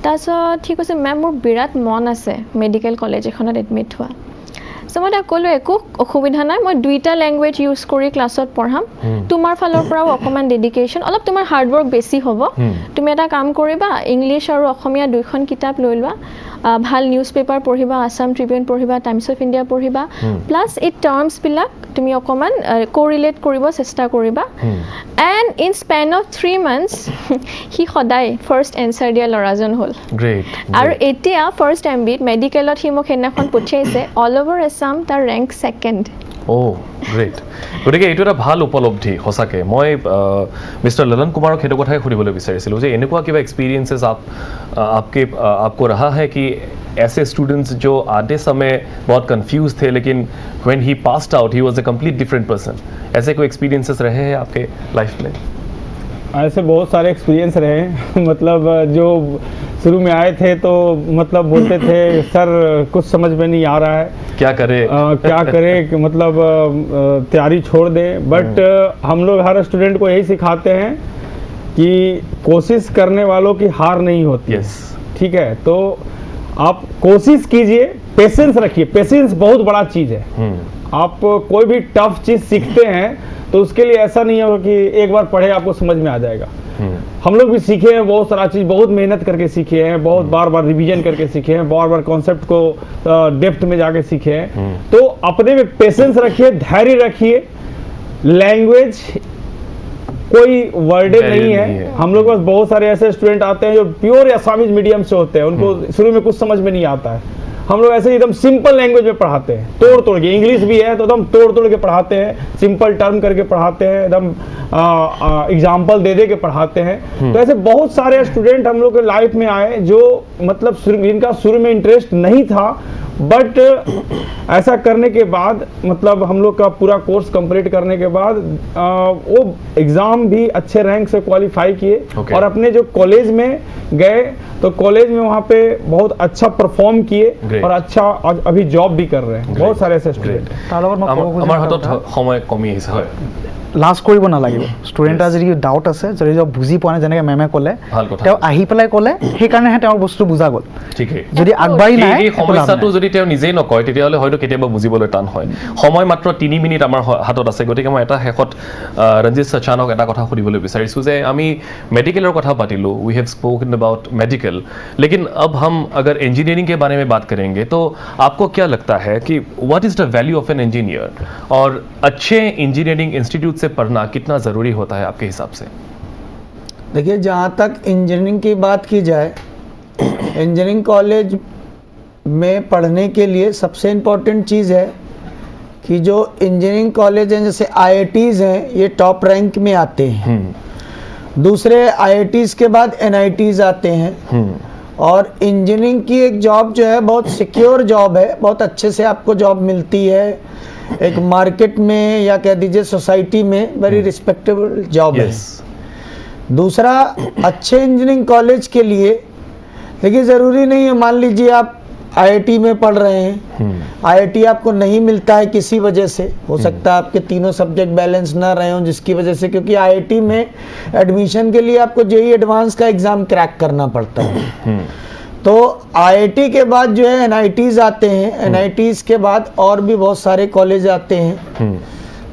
তাৰপিছত ঠিক আছে মেম, মোৰ বিৰাট মন আছে মেডিকেল কলেজ এখনত এডমিট হোৱা। চ' মই তাক ক'লোঁ, একো অসুবিধা নাই, মই 2টা লেংগুৱেজ ইউজ কৰি ক্লাছত পঢ়াম, তোমাৰ ফালৰ পৰাও অকণমান ডেডিকেশ্যন, অলপ তোমাৰ হাৰ্ডৱৰ্ক বেছি হ'ব। তুমি এটা কাম কৰিবা, ইংলিছ আৰু অসমীয়া 2খন কিতাপ লৈ লোৱা, ভাল নিউজ পেপাৰ পঢ়িবা, আছাম ট্ৰিবিউন পঢ়িবা, টাইমছ অফ ইণ্ডিয়া পঢ়িবা, প্লাছ এই টাৰ্মছবিলাক তুমি অকণমান কোৰিলেট কৰিব চেষ্টা কৰিবা। And in Spain of 3 months সি সদায় ফাৰ্ষ্ট এনচাৰ দিয়া ল'ৰাজন হ'ল। আৰু এতিয়া ফাৰ্ষ্ট MBত মেডিকেলত সি মোক সেইদিনাখন পঠিয়াইছে, অল অভাৰ আছাম তাৰ ৰেংক 2nd। গ্ৰেট। গতিকে এইটো এটা ভাল উপলব্ধি সঁচাকৈ। মই মিষ্টাৰ লलन কুমাৰক সেইটো কথাই সুধিবলৈ বিচাৰিছিলোঁ যে এনেকুৱা কিবা এক্সপিৰিয়েঞ্চেছ आपको रहा है कि ऐसे स्टूडेंट्स जो आते समय बहुत कंफ्यूज थे, लेकिन when he passed out he was a complete different person? ऐसे कोई एक्सपीरियंसेस रहे हैं आपके लाइफ में? ऐसे बहुत सारे एक्सपीरियंस रहे हैं। मतलब जो शुरू में आए थे तो मतलब बोलते थे, सर कुछ समझ में नहीं आ रहा है, क्या करे कि मतलब तैयारी छोड़ दे। बट हम लोग हर स्टूडेंट को यही सिखाते हैं कि कोशिश करने वालों की हार नहीं होती। ठीक है, तो आप कोशिश कीजिए, पेशेंस रखिए। पेशेंस बहुत बड़ा चीज़ है। आप कोई भी टफ चीज़ सीखते हैं तो उसके लिए ऐसा नहीं होगा कि एक बार पढ़े आपको समझ में आ जाएगा। हम लोग भी सीखे हैं बहुत सारा चीज़, बहुत मेहनत करके सीखे हैं, बहुत बार रिवीजन करके सीखे हैं, बार कॉन्सेप्ट को डेप्थ में जाके सीखे हैं। तो अपने में पेशेंस रखिए, धैर्य रखिए। लैंग्वेज कोई वर्ड नहीं है। हम लोग के पास बहुत सारे ऐसे स्टूडेंट आते हैं जो प्योर असामीज मीडियम से होते हैं, उनको शुरू में कुछ समझ में नहीं आता है। हम लोग ऐसे ही एकदम सिंपल लैंग्वेज में पढ़ाते हैं, तोड़ तोड़ के। इंग्लिश भी है तो एकदम तोड़ तोड़ के पढ़ाते हैं, सिंपल टर्म करके पढ़ाते हैं, एकदम एग्जाम्पल दे दे के पढ़ाते हैं। तो ऐसे बहुत सारे स्टूडेंट हम लोग के लाइफ में आए जो मतलब जिनका शुरू में इंटरेस्ट नहीं था, बट ऐसा करने के बाद मतलब हम लोग का पूरा कोर्स कंप्लीट करने के बाद वो एग्जाम भी अच्छे रैंक से क्वालिफाई किए। Okay. और अपने जो कॉलेज में गए तो कॉलेज में वहाँ पे बहुत अच्छा परफॉर्म किए Great. और अच्छा अभी जॉब भी कर रहे हैं। बहुत सारे ऐसे स्टूडेंट তাৰ লগত মই ক'ব খুজিছোঁ আমাৰ এটা হাতত কথা। সময় কমি আহিছে হয় লাজ কৰিব নালাগিব। ষ্টুডেণ্টৰ যদি ডাউট আছে, যদি বুজি পোৱা নাই, যেনেকৈ মেমে ক'লে, ভাল কথা। তেওঁ আহি পেলাই ক'লে, সেইকাৰণেহে তেওঁৰ বস্তু বুজা গ'ল। ঠিকেই যদি আগবাঢ়ি নাই, এই একো লাভ সমস্যাটো নাই। যদি তেওঁ নিজেই নকয় তেতিয়াহ'লে হয়তো কেতিয়াবা বুজিবলৈ টান হয়। সময় মাত্ৰ 3 মিনিট আমাৰ হাতত আছে, গতিকে মই এটা শেষত ৰঞ্জিত সচানক এটা কথা সুধিবলৈ বিচাৰিছোঁ যে আমি মেডিকেলৰ কথা পাতিলোঁ, we have spoken about medical, लेकिन अब हम अगर इंजीनियरिंग के बारे में बात करेंगे तो आपको क्या लगता है कि what is the value of an engineer और अच्छे इंजीनियरिंग इंस्टीट्यूट से पढ़ना कितना ज़रूरी होता है आपके हिसाब से? देखिए, जहाँ तक इंजीनियरिंग की बात की जाए, इंजीनियरिंग कॉलेज में पढ़ने के लिए सबसे इम्पोर्टेंट चीज़ है कि जो इंजीनियरिंग कॉलेज हैं जैसे IITs हैं, ये टॉप रैंक में आते हैं। दूसरे IITs के बाद NITs आते हैं। और इंजीनियरिंग की एक जॉब जो है बहुत सिक्योर जॉब है, बहुत अच्छे से आपको जॉब मिलती है, एक मार्केट में या कह दीजिए सोसाइटी में वेरी रिस्पेक्टेबल जॉब है। दूसरा, अच्छे इंजीनियरिंग कॉलेज के लिए देखिए ज़रूरी नहीं है, मान लीजिए आप IIT में पढ़ रहे हैं, IIT आपको नहीं मिलता है किसी वजह से, हो सकता है आपके तीनों सब्जेक्ट बैलेंस ना रहे हों जिसकी वजह से, क्योंकि IIT में एडमिशन के लिए आपको JEE एडवांस का एग्ज़ाम क्रैक करना पड़ता है। तो IIT के बाद जो है NITs आते हैं, NITs के बाद और भी बहुत सारे कॉलेज आते हैं,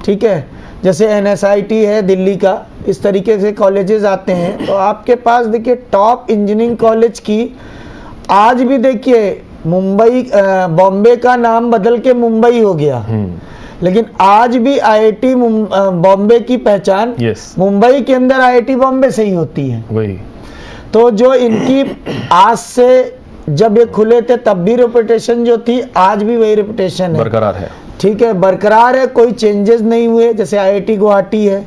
ठीक है, जैसे NSIT है दिल्ली का, इस तरीके से कॉलेजेस आते हैं। तो आपके पास देखिए टॉप इंजीनियरिंग कॉलेज की आज भी देखिए मुंबई, बॉम्बे का नाम बदल के मुंबई हो गया, लेकिन आज भी IIT बॉम्बे की पहचान मुंबई के अंदर IIT बॉम्बे से ही होती है। वही तो जो इनकी आज से जब ये खुले थे तब भी रेपुटेशन जो थी, आज भी वही रेपुटेशन है, बरकरार है। ठीक है, बरकरार है, कोई चेंजेस नहीं हुए। जैसे IIT गुवाहाटी है,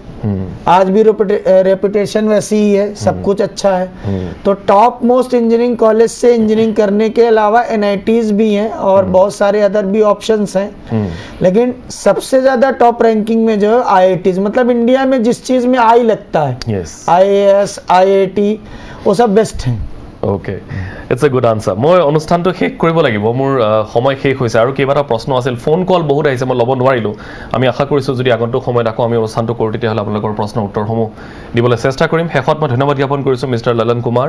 आज भी रेपुटेशन वैसी ही है, सब कुछ अच्छा है। तो टॉप मोस्ट इंजीनियरिंग कॉलेज से इंजीनियरिंग करने के अलावा NITs भी हैं और बहुत सारे अदर भी ऑप्शंस हैं, लेकिन सबसे ज़्यादा टॉप रैंकिंग में जो है IITs, मतलब इंडिया में जिस चीज़ में आई लगता है, IAS, IIT, वो सब बेस्ट हैं। Okay, it's a good answer. मैं अनुष्ठान शेष কৰিব লাগিব, মোৰ সময় শেষ হৈছে আৰু কেইবাটা প্ৰশ্ন আছিল, ফোন কল বহুত আহিছে, মই ল'ব নোৱাৰিলোঁ। আমি আশা কৰিছোঁ যদি আগন্তুক সময়ত আকৌ আমি অনুষ্ঠানটো কৰোঁ তেতিয়াহ'লে আপোনালোকৰ প্ৰশ্নৰ উত্তৰসমূহ দিবলৈ চেষ্টা কৰিম। শেষত মই ধন্যবাদ জ্ঞাপন কৰিছোঁ মিষ্টাৰ ললন কুমাৰ,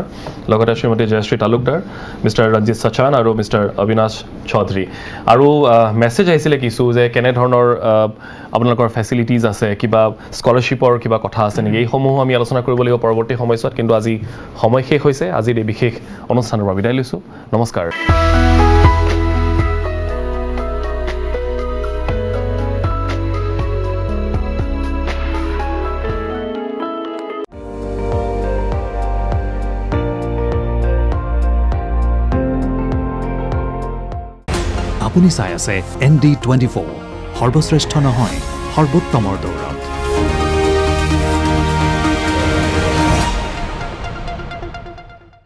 লগতে শ্ৰীমতী জয়শ্ৰী তালুকদাৰ, মিষ্টাৰ ৰঞ্জিত সচান আৰু মিষ্টাৰ অবিনাশ চৌধুৰী। আৰু মেছেজ আহিছিলে কিছু যে কেনেধৰণৰ আপোনালোকৰ ফেচিলিটিজ আছে, কিবা স্কলাৰশ্বিপৰ কিবা কথা আছে নেকি, এইসমূহ আমি আলোচনা কৰিব লাগিব পৰৱৰ্তী সময়ছোৱাত। কিন্তু আজি সময় শেষ হৈছে, আজিৰ এই বিশেষ অনুষ্ঠানৰ পৰা বিদায় লৈছোঁ। নমস্কাৰ। আপুনি চাই আছে ND24, সৰ্বশ্ৰেষ্ঠ নহয় সৰ্বোত্তমৰ দৌৰ।